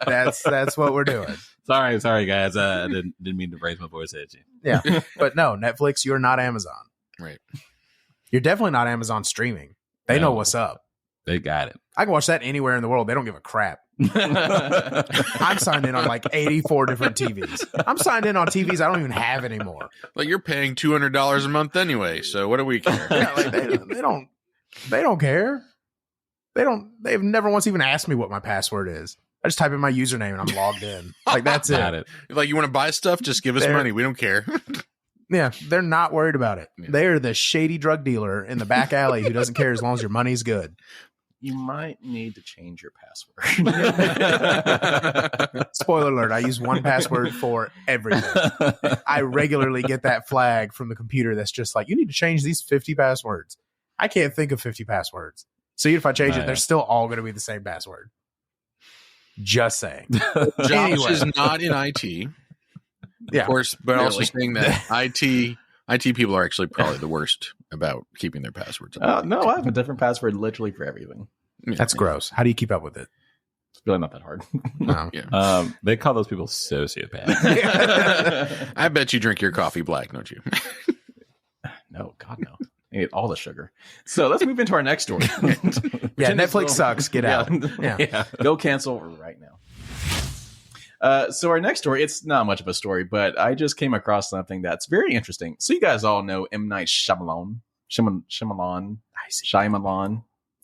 that's what we're doing. Sorry, guys. I didn't mean to raise my voice at you. Yeah. But no, Netflix, you're not Amazon. Right. You're definitely not Amazon streaming. They know what's up. They got it. I can watch that anywhere in the world. They don't give a crap. I'm signed in on like 84 different TVs. I'm signed in on TVs I don't even have anymore. Like, you're paying $200 a month anyway, so what do we care? Yeah, like they don't care. They've never once even asked me what my password is. I just type in my username and I'm logged in. Like, that's it. Like, you want to buy stuff? Just give us money. We don't care. Yeah, they're not worried about it. Yeah. They're the shady drug dealer in the back alley who doesn't care as long as your money's good. You might need to change your password. Spoiler alert, I use one password for everything. I regularly get that flag from the computer that's just like, you need to change these 50 passwords. I can't think of 50 passwords. So even if I change it, they're still all going to be the same password. Just saying. Josh is not in IT. Yeah. Of course, but also saying that IT people are actually probably the worst about keeping their passwords. No, I have a different password literally for everything. That's gross. How do you keep up with it? It's really not that hard. No. Yeah. They call those people sociopaths. I bet you drink your coffee black, don't you? No, God, no. I ate all the sugar. So let's move into our next story. Yeah, Netflix sucks. Get out. Yeah. Go cancel right now. So our next story, it's not much of a story, but I just came across something that's very interesting. So you guys all know M. Night Shyamalan. Shyamalan.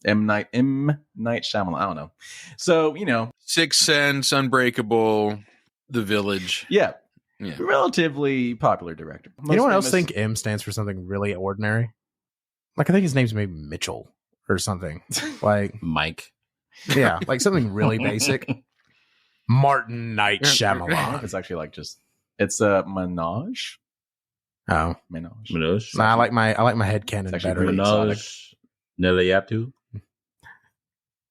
M. Night Shyamalan. I don't know. So, Sixth Sense, Unbreakable, The Village. Yeah. Yeah. Relatively popular director. Anyone else think M stands for something really ordinary? Like, I think his name's maybe Mitchell or something. Like, Mike. yeah, like something really basic. Martin Night Shyamalan. It's actually it's a Minaj. Oh, Minaj. nah, I like my headcanon actually better. pretty Minaj. Nelayatu.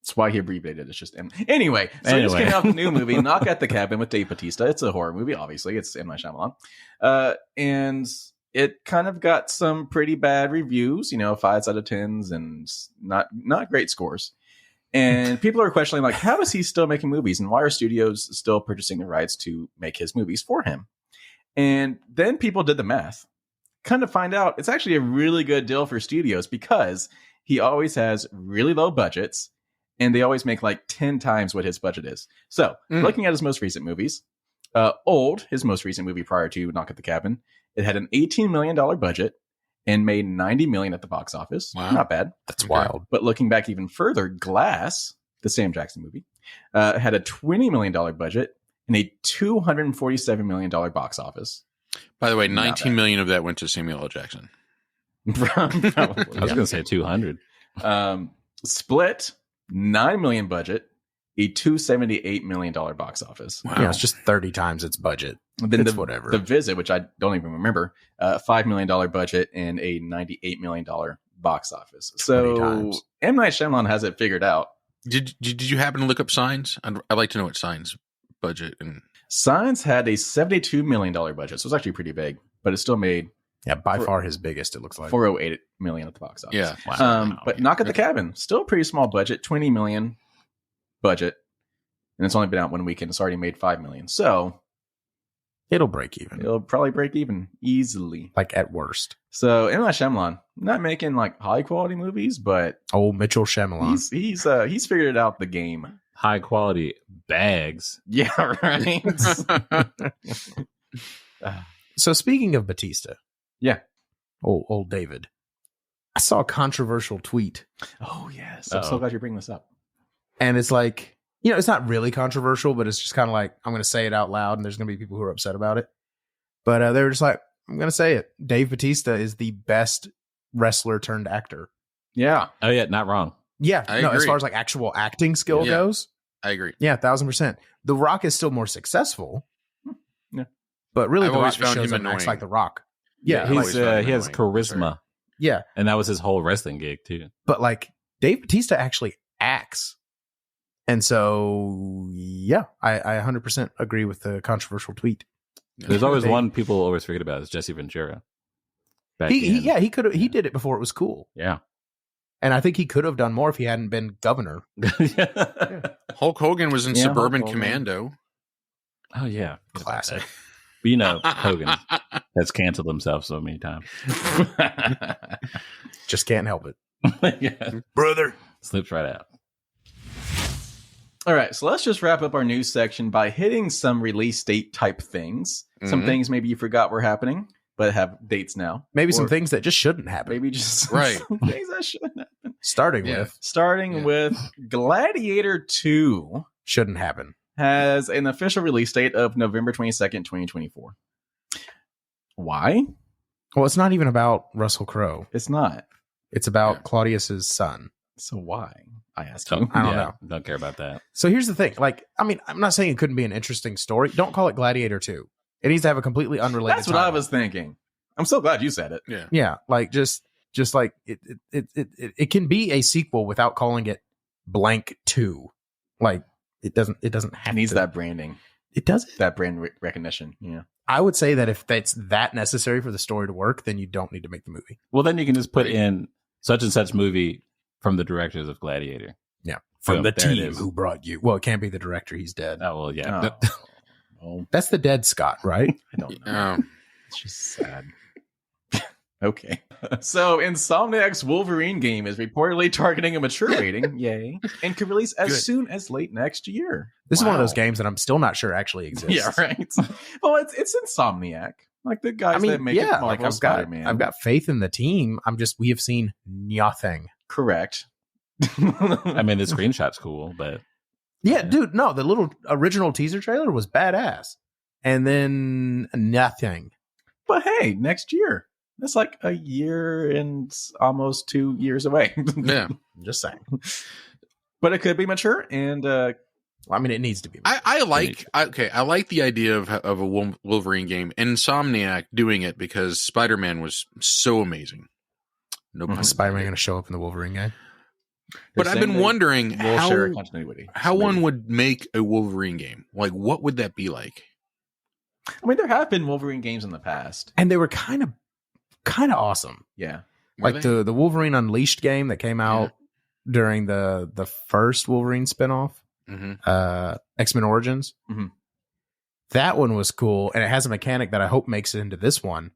That's why he abbreviated it. It's just M. Anyway, so he just came out with a new movie, Knock at the Cabin with Dave Bautista. It's a horror movie, obviously. It's M. Night Shyamalan. And it kind of got some pretty bad reviews, 5s out of 10s and not great scores. And people are questioning, like, how is he still making movies? And why are studios still purchasing the rights to make his movies for him? And then people did the math. Kind of find out it's actually a really good deal for studios because he always has really low budgets. And they always make like 10 times what his budget is. So, looking at his most recent movies, his most recent movie prior to Knock at the Cabin, it had an $18 million budget and made $90 million at the box office. Wow. Not bad. That's wild. But looking back even further, Glass, the Sam Jackson movie, had a $20 million budget and a $247 million box office. By the way, 19 million of that went to Samuel L. Jackson. Probably. I was going to say 200. Split, $9 million budget, a $278 million box office. Wow. Yeah, it's just 30 times its budget. Then It's whatever. The Visit, which I don't even remember, $5 million budget and a $98 million box office. 20 So times. M. Night Shyamalan has it figured out. Did you happen to look up Signs? I'd like to know what Signs budget and Signs had a $72 million budget, so it's actually pretty big, but it still made Yeah, by far his biggest, it looks like. $408 million at the box office. yeah. Wow. But Knock at the Cabin, still a pretty small budget, $20 million budget, and it's only been out 1 week and it's already made $5 million. So It'll break even. it'll probably break even easily. Like at worst. So M. Night Shyamalan, not making like high quality movies, but Old Mitchell Shyamalan. he's figured out the game. High quality bags. Yeah, right. So speaking of Batista. Yeah. Old David. I saw a controversial tweet. Oh yes, I'm so Uh-oh. glad you bring this up. And it's like, it's not really controversial, but it's just kind of like, I'm going to say it out loud and there's going to be people who are upset about it. But they were just like, I'm going to say it. Dave Bautista is the best wrestler turned actor. Yeah, Oh, yeah, not wrong. Yeah. I No, as agree. far as like actual acting skill Yeah. goes. I agree. Yeah, 1,000%. The Rock is still more successful. Yeah. But really, I've The Rock always just found shows him up and acts annoying. like The Rock. Yeah, Yeah, I've always found him he has annoying. charisma. Sorry. Yeah. And that was his whole wrestling gig, too. But like Dave Bautista actually acts. And so, yeah, I 100% agree with the controversial tweet. There's always They- one people always forget about is Jesse Ventura. Back He in. he did it before it was cool. Yeah. And I think he could have done more if he hadn't been governor. Hulk Hogan was in Yeah, Suburban Hulk Hogan. Commando. Oh, yeah. Classic. But Hogan has canceled himself so many times. Just can't help it. Yeah. Brother. Slips right out. All right, so let's just wrap up our news section by hitting some release date type things. Some Mhm. things maybe you forgot were happening, but have dates now. Maybe some Or things that just shouldn't happen. Maybe just Right. some things that shouldn't happen. Starting Yeah. with Starting Yeah. with Gladiator 2 shouldn't happen. has an official release date of November 22nd, 2024. Why? Well, it's not even about Russell Crowe. It's not. It's about Yeah. Claudius's son. So why? I ask you. I don't know. Don't care about that. So here's the thing. Like, I mean, I'm not saying it couldn't be an interesting story. Don't call it Gladiator 2. It needs to have a completely unrelated That's what I title. was thinking. I'm so glad you said it. Yeah. Yeah, like just like it can be a sequel without calling it blank 2. Like it doesn't have It needs to. that branding, It doesn't. that brand recognition. Yeah. I would say that if that's that necessary for the story to work, then you don't need to make the movie. Well, then you can just put in such and such movie from the directors of Gladiator. Yeah, from Boom, the there it team is. who brought you. Well, it can't be the director; he's dead. Oh, well, yeah. Oh, That's the dead Scott, right? I don't know. Um, It's just sad. Okay. So, Insomniac's Wolverine game is reportedly targeting a mature rating, yay, and could release as soon as late next year. This is one of those games that I'm still not sure actually exists. Yeah, right. Well, it's Insomniac, like the guys that make it Marvel Spider-Man. I've got faith in the team. We have seen nothing. Correct. I mean, the screenshot's cool, but yeah, dude, no, the little original teaser trailer was badass, and then nothing. But hey, next year. That's like a year and almost 2 years away. Yeah. I'm just saying. But it could be mature, and I mean, it needs to be. I like the idea of a Wolverine game, and Insomniac doing it because Spider-Man was so amazing. No pun Spider-Man going intended. to show up in the Wolverine game? But I've been wondering continuity. how one would make a Wolverine game. Like, what would that be like? I mean, there have been Wolverine games in the past. And they were kind of awesome. Yeah. Like the Wolverine Unleashed game that came out during the first Wolverine spinoff, X-Men Origins. Mm-hmm. That one was cool, and it has a mechanic that I hope makes it into this one,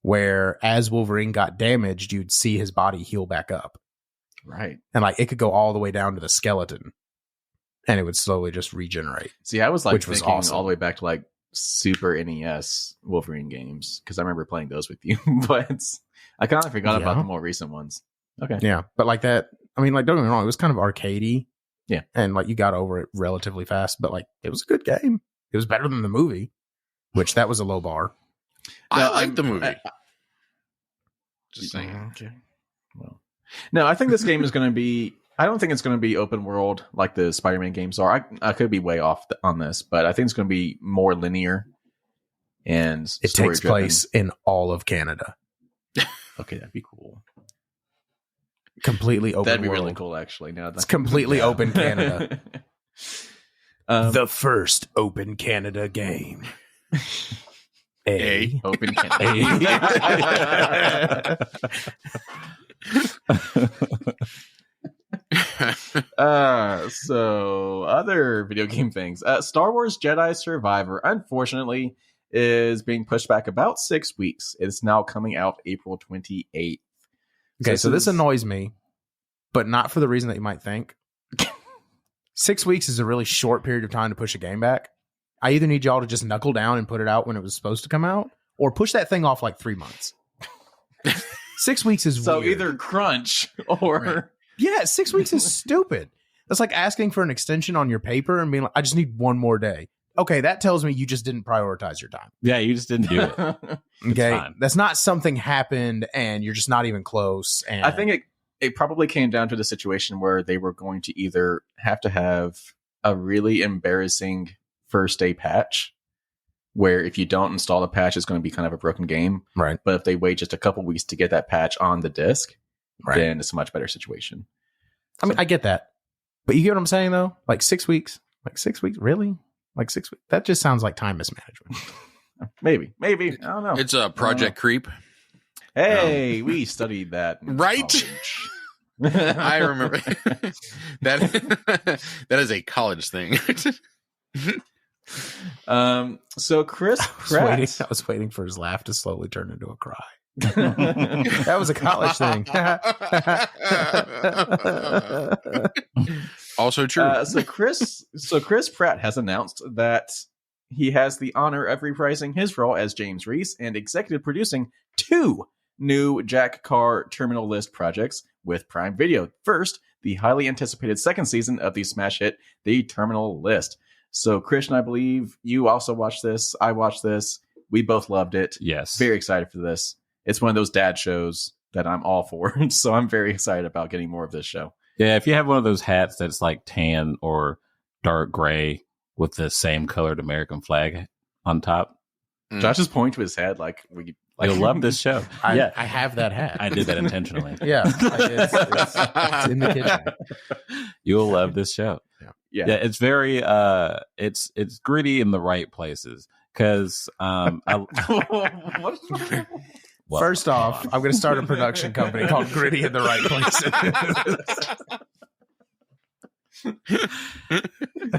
where as Wolverine got damaged, you'd see his body heal back up. Right. And like it could go all the way down to the skeleton, and it would slowly just regenerate. See, I was like which was thinking awesome. all the way back to like Super NES Wolverine games, because I remember playing those with you, but I kind of forgot about the more recent ones. Okay. Yeah, but like that, I mean, like don't get me wrong, it was kind of arcadey. Yeah. And like you got over it relatively fast, but like it was a good game. It was better than the movie, which that was a low bar. I like the movie. Just saying. Okay. Well, no, I think this game is going to be. I don't think it's going to be open world like the Spider-Man games are. I could be way off on this, but I think it's going to be more linear. And it takes place in all of Canada. Okay, that'd be cool. Completely open. That'd be world. really cool, actually. Now it's completely open Canada. The first open Canada game. Open Canada. So other video game things. Star Wars Jedi Survivor, unfortunately, is being pushed back about 6 weeks. It's now coming out April 28th. Okay, so this annoys me, but not for the reason that you might think. 6 weeks is a really short period of time to push a game back. I either need y'all to just knuckle down and put it out when it was supposed to come out, or push that thing off like 3 months. 6 weeks is so weird. Either crunch or... Right. Yeah, 6 weeks is stupid. That's like asking for an extension on your paper and being like, I just need one more day. Okay, that tells me you just didn't prioritize your time. Yeah, you just didn't do it. Okay, that's not something happened and you're just not even close. And I think it probably came down to the situation where they were going to either have to have a really embarrassing first day patch, where if you don't install the patch, it's going to be kind of a broken game. Right. But if they wait just a couple weeks to get that patch on the disc, right, then it's a much better situation. I mean, I get that. But you get what I'm saying, though? Like 6 weeks? Like 6 weeks? Really? Like 6 weeks? That just sounds like time mismanagement. Maybe. I don't know. It's a Project Creep. Hey, we studied that. Right? I remember. That is a college thing. So Chris Pratt. I was waiting for his laugh to slowly turn into a cry. That was a college thing. Also true. So Chris Pratt has announced that he has the honor of reprising his role as James Reese and executive producing 2 new Jack Carr Terminal List projects with Prime Video. First, the highly anticipated second season of the smash hit, The Terminal List. So, Christian, I believe you also watched this. I watched this. We both loved it. Yes. Very excited for this. It's one of those dad shows that I'm all for. So I'm very excited about getting more of this show. Yeah, if you have one of those hats that's like tan or dark gray with the same colored American flag on top. Josh is pointing to his head like you'll love this show. I have that hat. I did that intentionally. Yeah. It's in the kitchen. You'll love this show. Yeah. It's very it's gritty in the right places. Because First off, I'm going to start a production company called Gritty in the Right Places.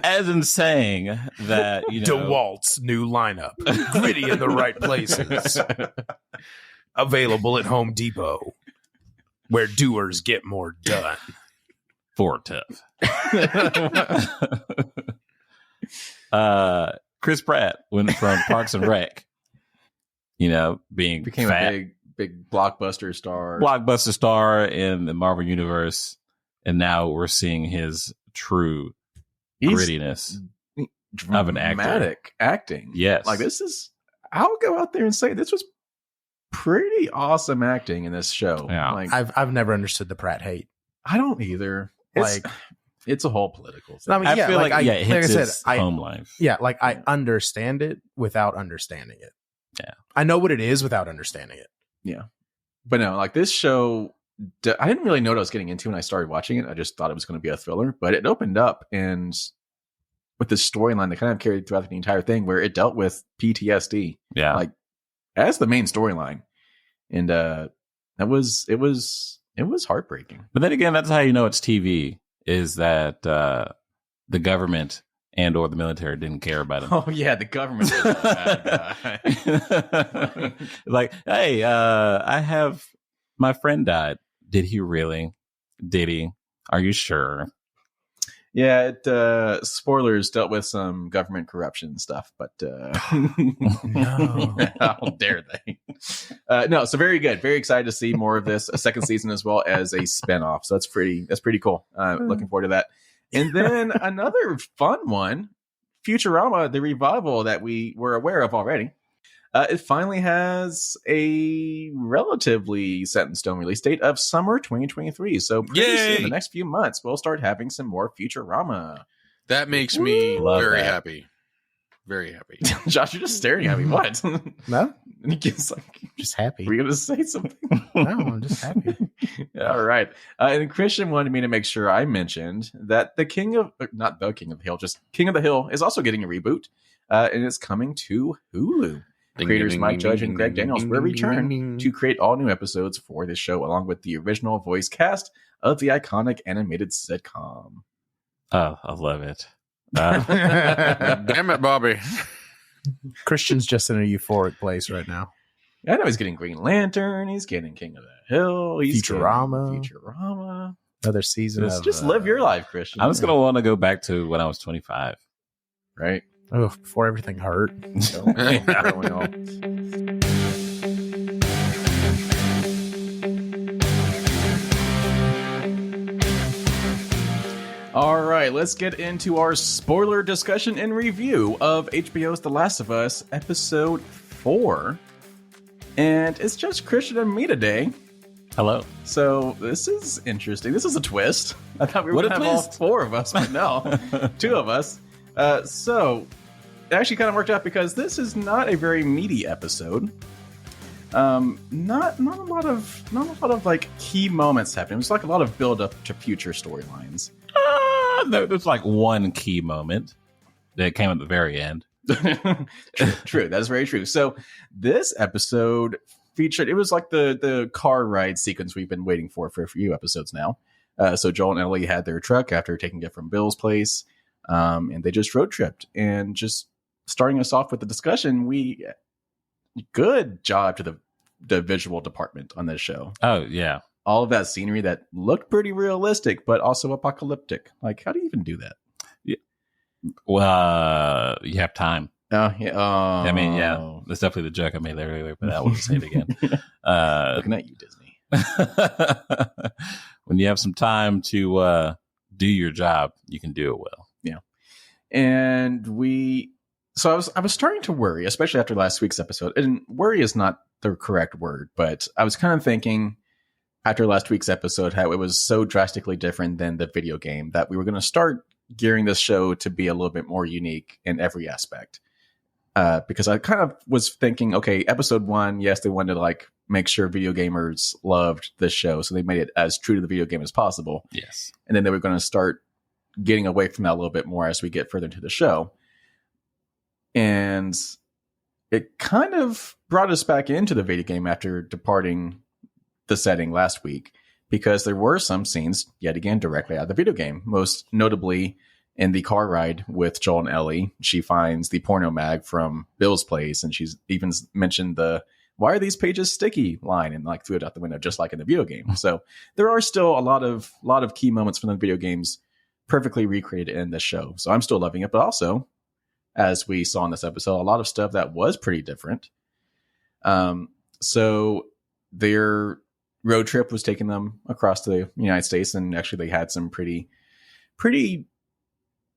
As in saying that, you know, DeWalt's new lineup, Gritty in the Right Places. Available at Home Depot, where doers get more done. For tough. Chris Pratt went from Parks and Rec, Became fat, a big blockbuster star. blockbuster star in the Marvel Universe, and now we're seeing his true grittiness of an actor. Dramatic acting. Yes. Like I'll go out there and say this was pretty awesome acting in this show. Yeah. Like I've never understood the Pratt hate. I don't either. It's a whole political thing. I mean, I feel like it like I hits said, his home life. Yeah, like I understand it without understanding it. Yeah. I know what it is without understanding it. Yeah. But no, like this show, I didn't really know what I was getting into when I started watching it. I just thought it was going to be a thriller, but it opened up and with this storyline that kind of carried throughout the entire thing where it dealt with PTSD. Yeah. Like as the main storyline. And it was heartbreaking. But then again, that's how you know it's TV, is that the government and or the military didn't care about him. Oh yeah, the government is a bad guy. Like, hey, I have my friend died. Did he really? Did he? Are you sure? Yeah, spoilers dealt with some government corruption stuff, but No. how dare they? No, so very good. Very excited to see more of this, a second season as well as a spinoff. So that's pretty cool. Looking forward to that. And then another fun one, Futurama, the revival that we were aware of already. It finally has a relatively set in stone release date of summer 2023. So pretty soon, in the next few months, we'll start having some more Futurama. That makes me Love very that. happy. Very happy. Josh, you're just staring at me. What? No, And he gets like, just happy. were you going to say something? No, I'm just happy. All right. And Christian wanted me to make sure I mentioned that not the King of the Hill, just King of the Hill is also getting a reboot. And it's coming to Hulu. Creators Mike Judge and Greg Daniels will return to create all new episodes for this show, along with the original voice cast of the iconic animated sitcom. Oh, I love it. Damn it, Bobby. Christian's just in a euphoric place right now. I know he's getting Green Lantern. He's getting King of the Hill. He's Futurama. getting Futurama. Another season of Just live your life, Christian. I'm just going to want to go back to when I was 25. Right. Oh, before everything hurt. Growing up. All right, let's get into our spoiler discussion and review of HBO's The Last of Us, episode 4. And it's just Christian and me today. Hello. So this is interesting. This is a twist. I thought we were What a going to have all twist. 4 of us, but no, 2 of us. So it actually kind of worked out because this is not a very meaty episode. Not a lot of like key moments happening. It's like a lot of build up to future storylines. There's like one key moment that came at the very end. True. That's very true. So this episode featured, it was like the car ride sequence we've been waiting for a few episodes now. So Joel and Ellie had their truck after taking it from Bill's place. And they just road tripped. And just starting us off with the discussion, good job to the visual department on this show. Oh, yeah. All of that scenery that looked pretty realistic, but also apocalyptic. Like, how do you even do that? Well, you have time. Oh, yeah. Oh. I mean, yeah, that's definitely the joke I made there earlier, but I won't say it again. Looking at you, Disney. When you have some time to do your job, you can do it well. Yeah. And so I was starting to worry, especially after last week's episode. And worry is not the correct word, but I was kind of thinking after last week's episode how it was so drastically different than the video game that we were going to start gearing this show to be a little bit more unique in every aspect. Because I kind of was thinking, okay, episode 1, yes, they wanted to like make sure video gamers loved this show, so they made it as true to the video game as possible. Yes. And then they were going to start getting away from that a little bit more as we get further into the show. And it kind of brought us back into the video game after departing the setting last week, because there were some scenes, yet again, directly out of the video game. Most notably in the car ride with Joel and Ellie, she finds the porno mag from Bill's place, and she's even mentioned the why are these pages sticky line, and like threw it out the window, just like in the video game. So there are still a lot of key moments from the video games perfectly recreated in the show. So I'm still loving it, but also, as we saw in this episode, a lot of stuff that was pretty different. So their road trip was taking them across the United States, and actually they had some pretty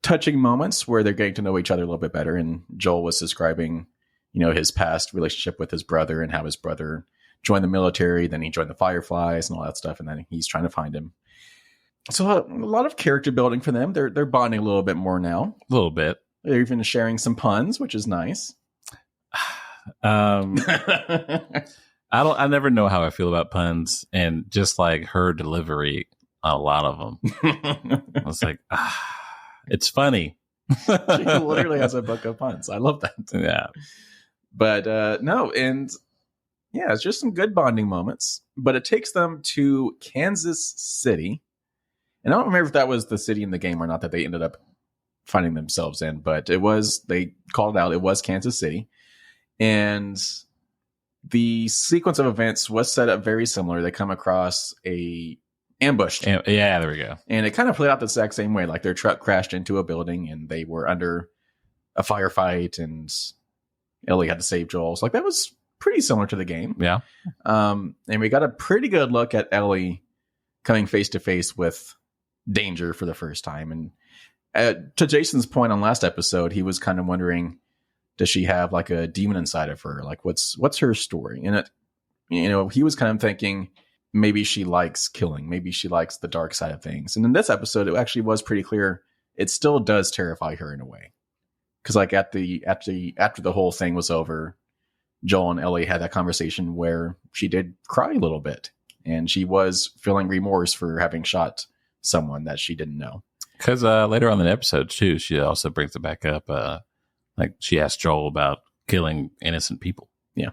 touching moments where they're getting to know each other a little bit better. And Joel was describing, his past relationship with his brother and how his brother joined the military, then he joined the Fireflies and all that stuff, and then he's trying to find him. So a lot of character building for them. They're bonding a little bit more now. A little bit. They're even sharing some puns, which is nice. I never know how I feel about puns, and just like her delivery, a lot of them. I was like, it's funny. She literally has a book of puns. I love that. Yeah. But no, and yeah, it's just some good bonding moments. But it takes them to Kansas City. And I don't remember if that was the city in the game or not that they ended up finding themselves in, but they called it out. It was Kansas City. And the sequence of events was set up very similar. They come across a ambushed. Yeah, there we go. And it kind of played out the exact same way. Like their truck crashed into a building and they were under a firefight, and Ellie had to save Joel. So like that was pretty similar to the game. Yeah. And we got a pretty good look at Ellie coming face to face with danger for the first time. And to Jason's point on last episode, he was kind of wondering, does she have like a demon inside of her? Like what's her story? And he was kind of thinking maybe she likes killing. Maybe she likes the dark side of things. And in this episode, it actually was pretty clear. It still does terrify her in a way. Cause like after the whole thing was over, Joel and Ellie had that conversation where she did cry a little bit, and she was feeling remorse for having shot someone that she didn't know. Because later on in the episode too, she also brings it back up. Like she asked Joel about killing innocent people. Yeah.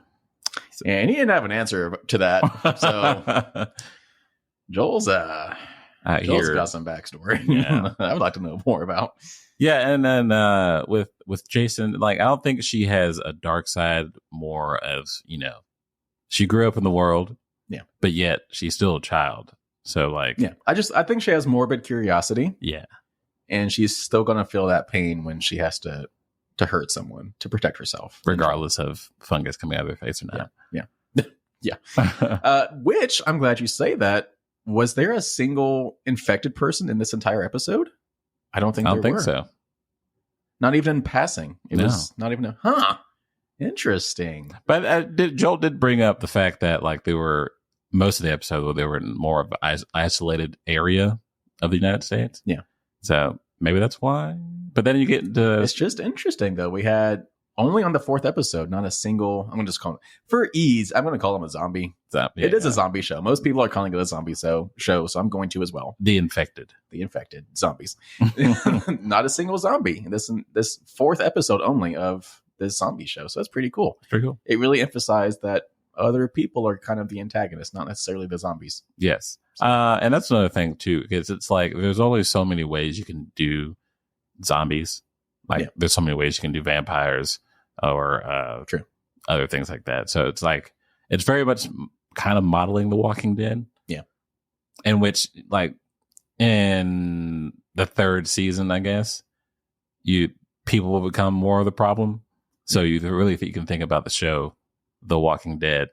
And he didn't have an answer to that. So Joel's got some backstory. Yeah. I would like to know more about. Yeah, and then with Jason, like I don't think she has a dark side more of, she grew up in the world. Yeah. But yet she's still a child. So like, yeah, I think she has morbid curiosity. Yeah. And she's still going to feel that pain when she has to hurt someone to protect herself, regardless of fungus coming out of their face or not. Yeah. Which I'm glad you say that. Was there a single infected person in this entire episode? I don't think so. Not even in passing. It was not even interesting. But Joel did bring up the fact that like they were most of the episode where they were in more of an isolated area of the United States. Yeah. So maybe that's why. But then you get into... It's just interesting, though. We had only on the 4th episode, not a single... I'm going to just call it... For ease, I'm going to call them a zombie. It is a zombie show. Most people are calling it a zombie show, so I'm going to as well. The infected zombies. Not a single zombie. This 4th episode only of this zombie show. So that's pretty cool. Pretty cool. It really emphasized that other people are kind of the antagonists, not necessarily the zombies. Yes. And that's another thing, too, because it's like there's always so many ways you can do zombies. Like there's so many ways you can do vampires or other things like that. So it's like it's very much kind of modeling The Walking Dead. Yeah. In which, like, in the 3rd season, I guess, people will become more of the problem. So you can think about the show The Walking Dead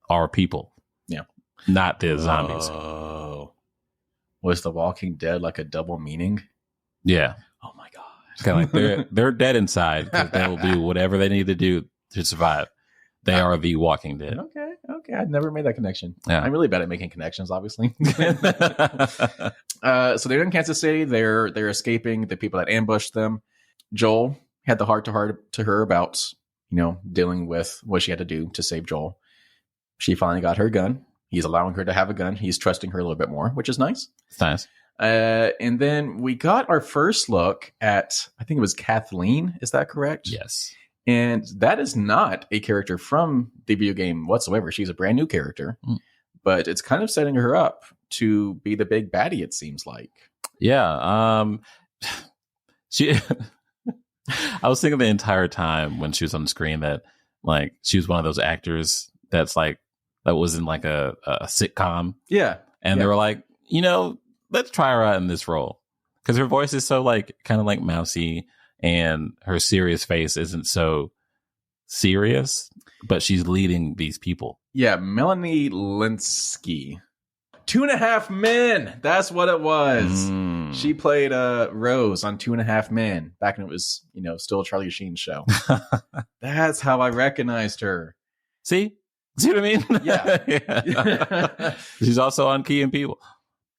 are people. Yeah. Not the zombies. Oh. Was The Walking Dead like a double meaning? Yeah. Oh my God. It's kind of like they're dead inside because they will do whatever they need to do to survive. They are the Walking Dead. Okay. I'd never made that connection. Yeah. I'm really bad at making connections, obviously. So they're in Kansas City. They're escaping the people that ambushed them. Joel had the heart-to-heart to her about, dealing with what she had to do to save Joel. She finally got her gun. He's allowing her to have a gun. He's trusting her a little bit more, which is nice. It's nice. And then we got our first look at, I think it was Kathleen. Is that correct? Yes. And that is not a character from the video game whatsoever. She's a brand new character, but it's kind of setting her up to be the big baddie, it seems like. Yeah. She. I was thinking the entire time when she was on the screen that Like she was one of those actors that was in like a sitcom. Yeah. And they were like, let's try her out in this role. Because her voice is so like kind of like mousy and her serious face isn't so serious, but she's leading these people. Yeah, Melanie Linsky. 2.5 Men. That's what it was. She played Rose on 2.5 Men back when it was, still a Charlie Sheen show. That's how I recognized her. See what I mean? Yeah. She's also on Key and Peele.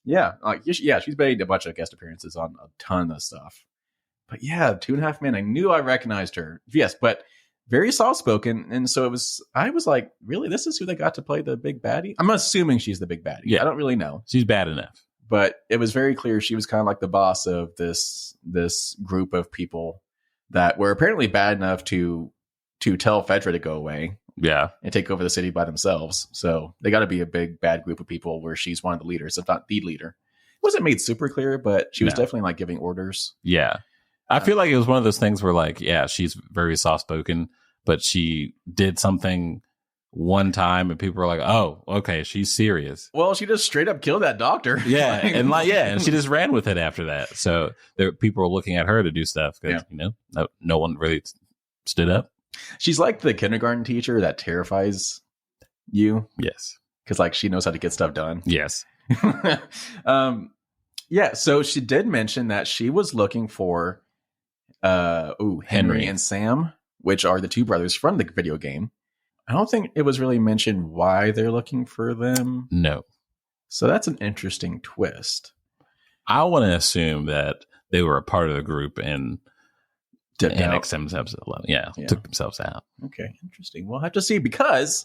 Yeah, she's made a bunch of guest appearances on a ton of stuff. But yeah, 2.5 Men. I knew I recognized her. Yes, but very soft-spoken, and so I was like, really, this is who they got to play the big baddie? I'm assuming she's the big baddie. Yeah. I don't really know. She's bad enough. But it was very clear she was kind of like the boss of this group of people that were apparently bad enough to tell Fedra to go away. Yeah. And take over the city by themselves. So they got to be a big, bad group of people where she's one of the leaders, if not the leader. It wasn't made super clear, but she was definitely like giving orders. Yeah. I feel like it was one of those things where like, yeah, she's very soft-spoken, but she did something one time and people were like, oh, okay, she's serious. Well, she just straight up killed that doctor. Yeah. And she just ran with it after that. So people were looking at her to do stuff because, no one really stood up. She's like the kindergarten teacher that terrifies you. Yes. Because like she knows how to get stuff done. Yes. Yeah. So she did mention that she was looking for Henry and Sam, which are the two brothers from the video game. I don't think it was really mentioned why they're looking for them. No. So that's an interesting twist. I want to assume that they were a part of the group and annexed themselves. Yeah, took themselves out. Okay, interesting. We'll have to see, because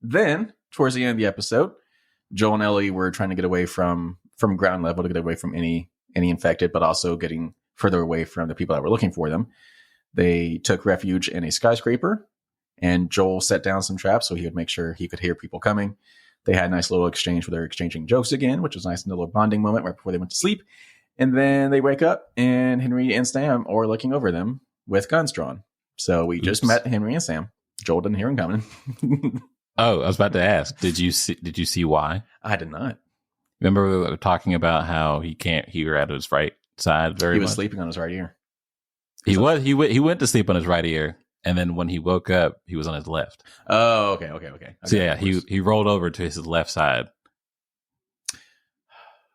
then towards the end of the episode, Joel and Ellie were trying to get away from ground level to get away from any infected, but also getting further away from the people that were looking for them. They took refuge in a skyscraper, and Joel set down some traps so he would make sure he could hear people coming. They had a nice little exchange where they're exchanging jokes again, which was a nice little bonding moment right before they went to sleep. And then they wake up, and Henry and Sam are looking over them with guns drawn. So we just met Henry and Sam. Joel didn't hear him coming. Oh, I was about to ask, did you see why? I did not. Remember we were talking about how he can't hear out of his right side very much? He was sleeping on his right ear. He went to sleep on his right ear, and then when he woke up, he was on his left. Oh, okay. So yeah, he rolled over to his left side.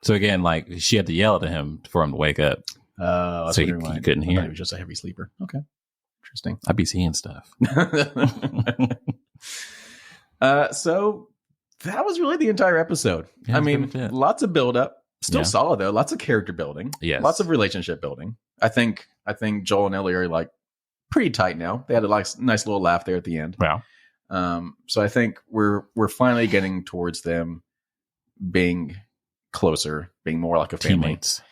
So again, like she had to yell at him for him to wake up. So he couldn't hear. He was just a heavy sleeper. Okay, interesting. I'd be seeing stuff. So that was really the entire episode. Yeah, I mean, lots of build up. Still solid though. Lots of character building. Yes. Lots of relationship building. I think Joel and Ellie are like pretty tight now. They had a nice little laugh there at the end. Wow. So I think we're finally getting towards them being closer, being more like a family. Teammates.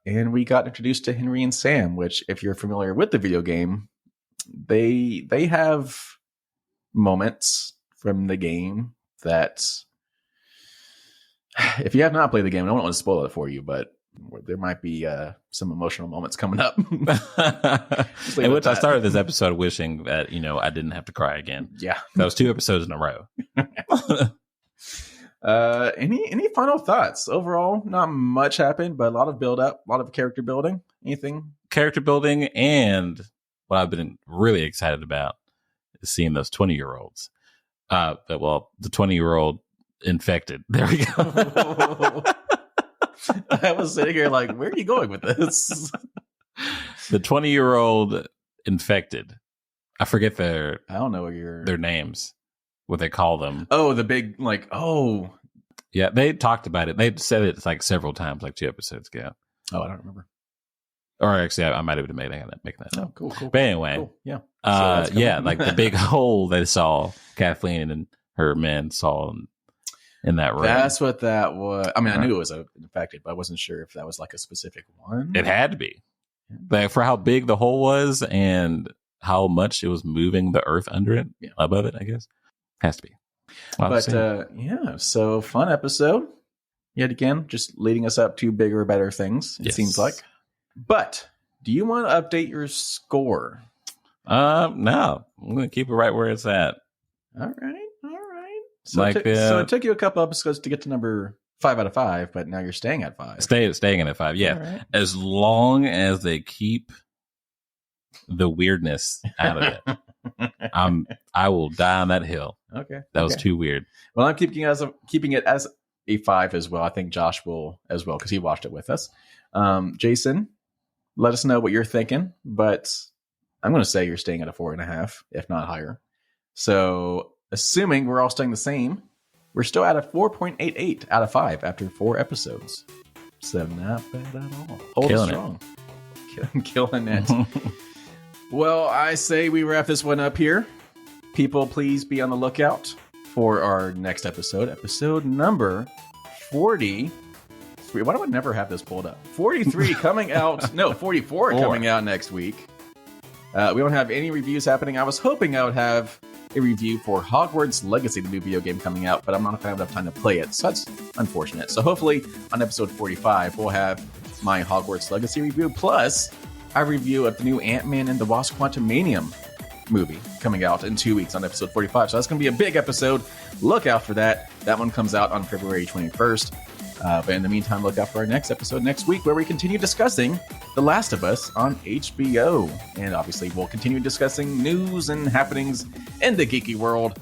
And we got introduced to Henry and Sam, which, if you're familiar with the video game, they have moments from the game that, if you have not played the game, I don't want to spoil it for you, but there might be some emotional moments coming up. In which I started this episode wishing that, I didn't have to cry again. Yeah. That was 2 episodes in a row. Any final thoughts? Overall, not much happened, but a lot of build up, a lot of character building. Anything? Character building, and what I've been really excited about is seeing those 20-year-olds. The 20-year-old infected. There we go. I was sitting here like, where are you going with this? The 20-year-old infected. I forget their names. What they call them. Oh, the big, Yeah, they talked about it. They said it like several times, like 2 episodes ago. Oh, I don't remember. Or actually, I might have been making that up. Oh, cool. But anyway, cool. Yeah. Like the big hole they saw, Kathleen and her men saw in that room. That's what that was. I mean, I knew it was infected, but I wasn't sure if that was like a specific one. It had to be. Like, for how big the hole was and how much it was moving the earth under it, above it, I guess. Has to be. So fun episode. Yet again, just leading us up to bigger, better things, it seems like. But do you want to update your score? No, I'm gonna keep it right where it's at. All right. So, Like so it took you a couple episodes to get to number 5 out of 5, but now you're staying at 5. Staying in at 5. Yeah, All right. as long as they keep the weirdness out of it, I will die on that hill. Okay. That was too weird. Well, I'm keeping it as a 5 as well. I think Josh will as well because he watched it with us. Jason, let us know what you're thinking, but I'm going to say you're staying at a 4.5, if not higher. So, assuming we're all staying the same, we're still at a 4.88 out of 5 after 4 episodes. So not bad at all. Holding strong. Killing it. Well, I say we wrap this one up here. People, please be on the lookout for our next episode. Episode number 40. Why do I never have this pulled up? 43 coming out. No, 44 coming out next week. We don't have any reviews happening. I was hoping I would have a review for Hogwarts Legacy, the new video game coming out, but I'm not going to have enough time to play it, so that's unfortunate. So hopefully on episode 45, we'll have my Hogwarts Legacy review, plus a review of the new Ant-Man and the Wasp Quantumanium movie coming out in 2 weeks on episode 45. So that's going to be a big episode. Look out for that. That one comes out on February 21st. But in the meantime, look out for our next episode next week, where we continue discussing The Last of Us on HBO. And obviously, we'll continue discussing news and happenings in the geeky world.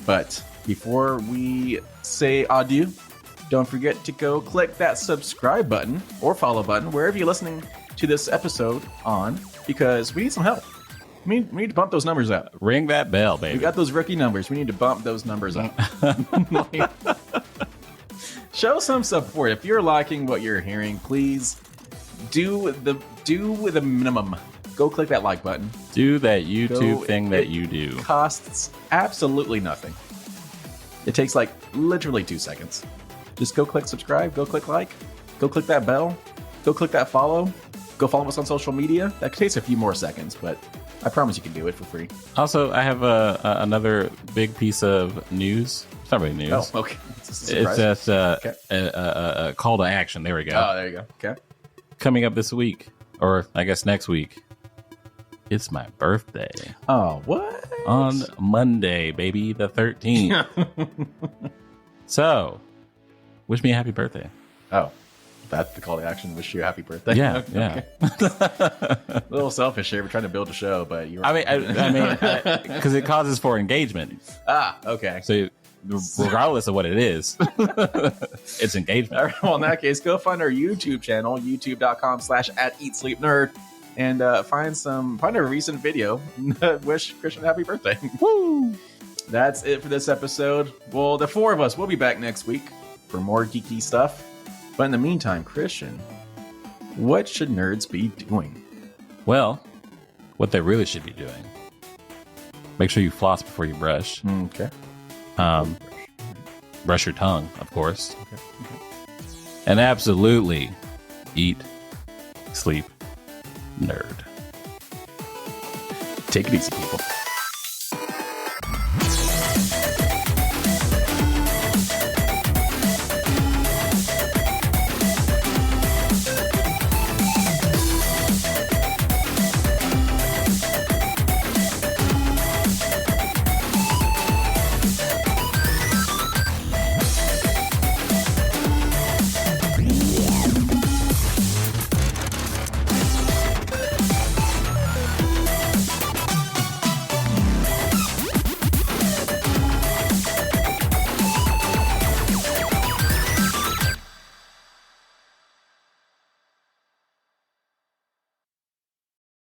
But before we say adieu, don't forget to go click that subscribe button or follow button wherever you're listening to this episode on, because we need some help. We need to bump those numbers up. Ring that bell, baby. We got those rookie numbers. We need to bump those numbers up. Show some support. If you're liking what you're hearing, please do the minimum. Go click that like button. Do that YouTube thing that you do. It costs absolutely nothing. It takes like literally 2 seconds. Just go click subscribe. Go click like. Go click that bell. Go click that follow. Go follow us on social media. That takes a few more seconds, but I promise you can do it for free. Also, I have another big piece of news. It's not really news. Oh, okay. It's just a call to action. There we go. Oh, there you go. Okay. Coming up this week, or I guess next week, it's my birthday. Oh, what? On Monday, baby, the 13th. So, wish me a happy birthday. Oh, that's the call to action. Wish you a happy birthday. Yeah, okay. A little selfish here. We're trying to build a show, but you're. I mean, because it causes for engagement. Ah, okay. So, regardless of what it is, it's engagement. All right, well, in that case, go find our YouTube channel, youtube.com/@eatsleepnerd, and find a recent video. Wish Christian a happy birthday. Woo! That's it for this episode. Well, the 4 of us will be back next week for more geeky stuff. But in the meantime, Christian, what should nerds be doing? Well, what they really should be doing. Make sure you floss before you brush. Okay. Brush your tongue, of course. Okay. And absolutely eat, sleep, nerd. Take it easy, people.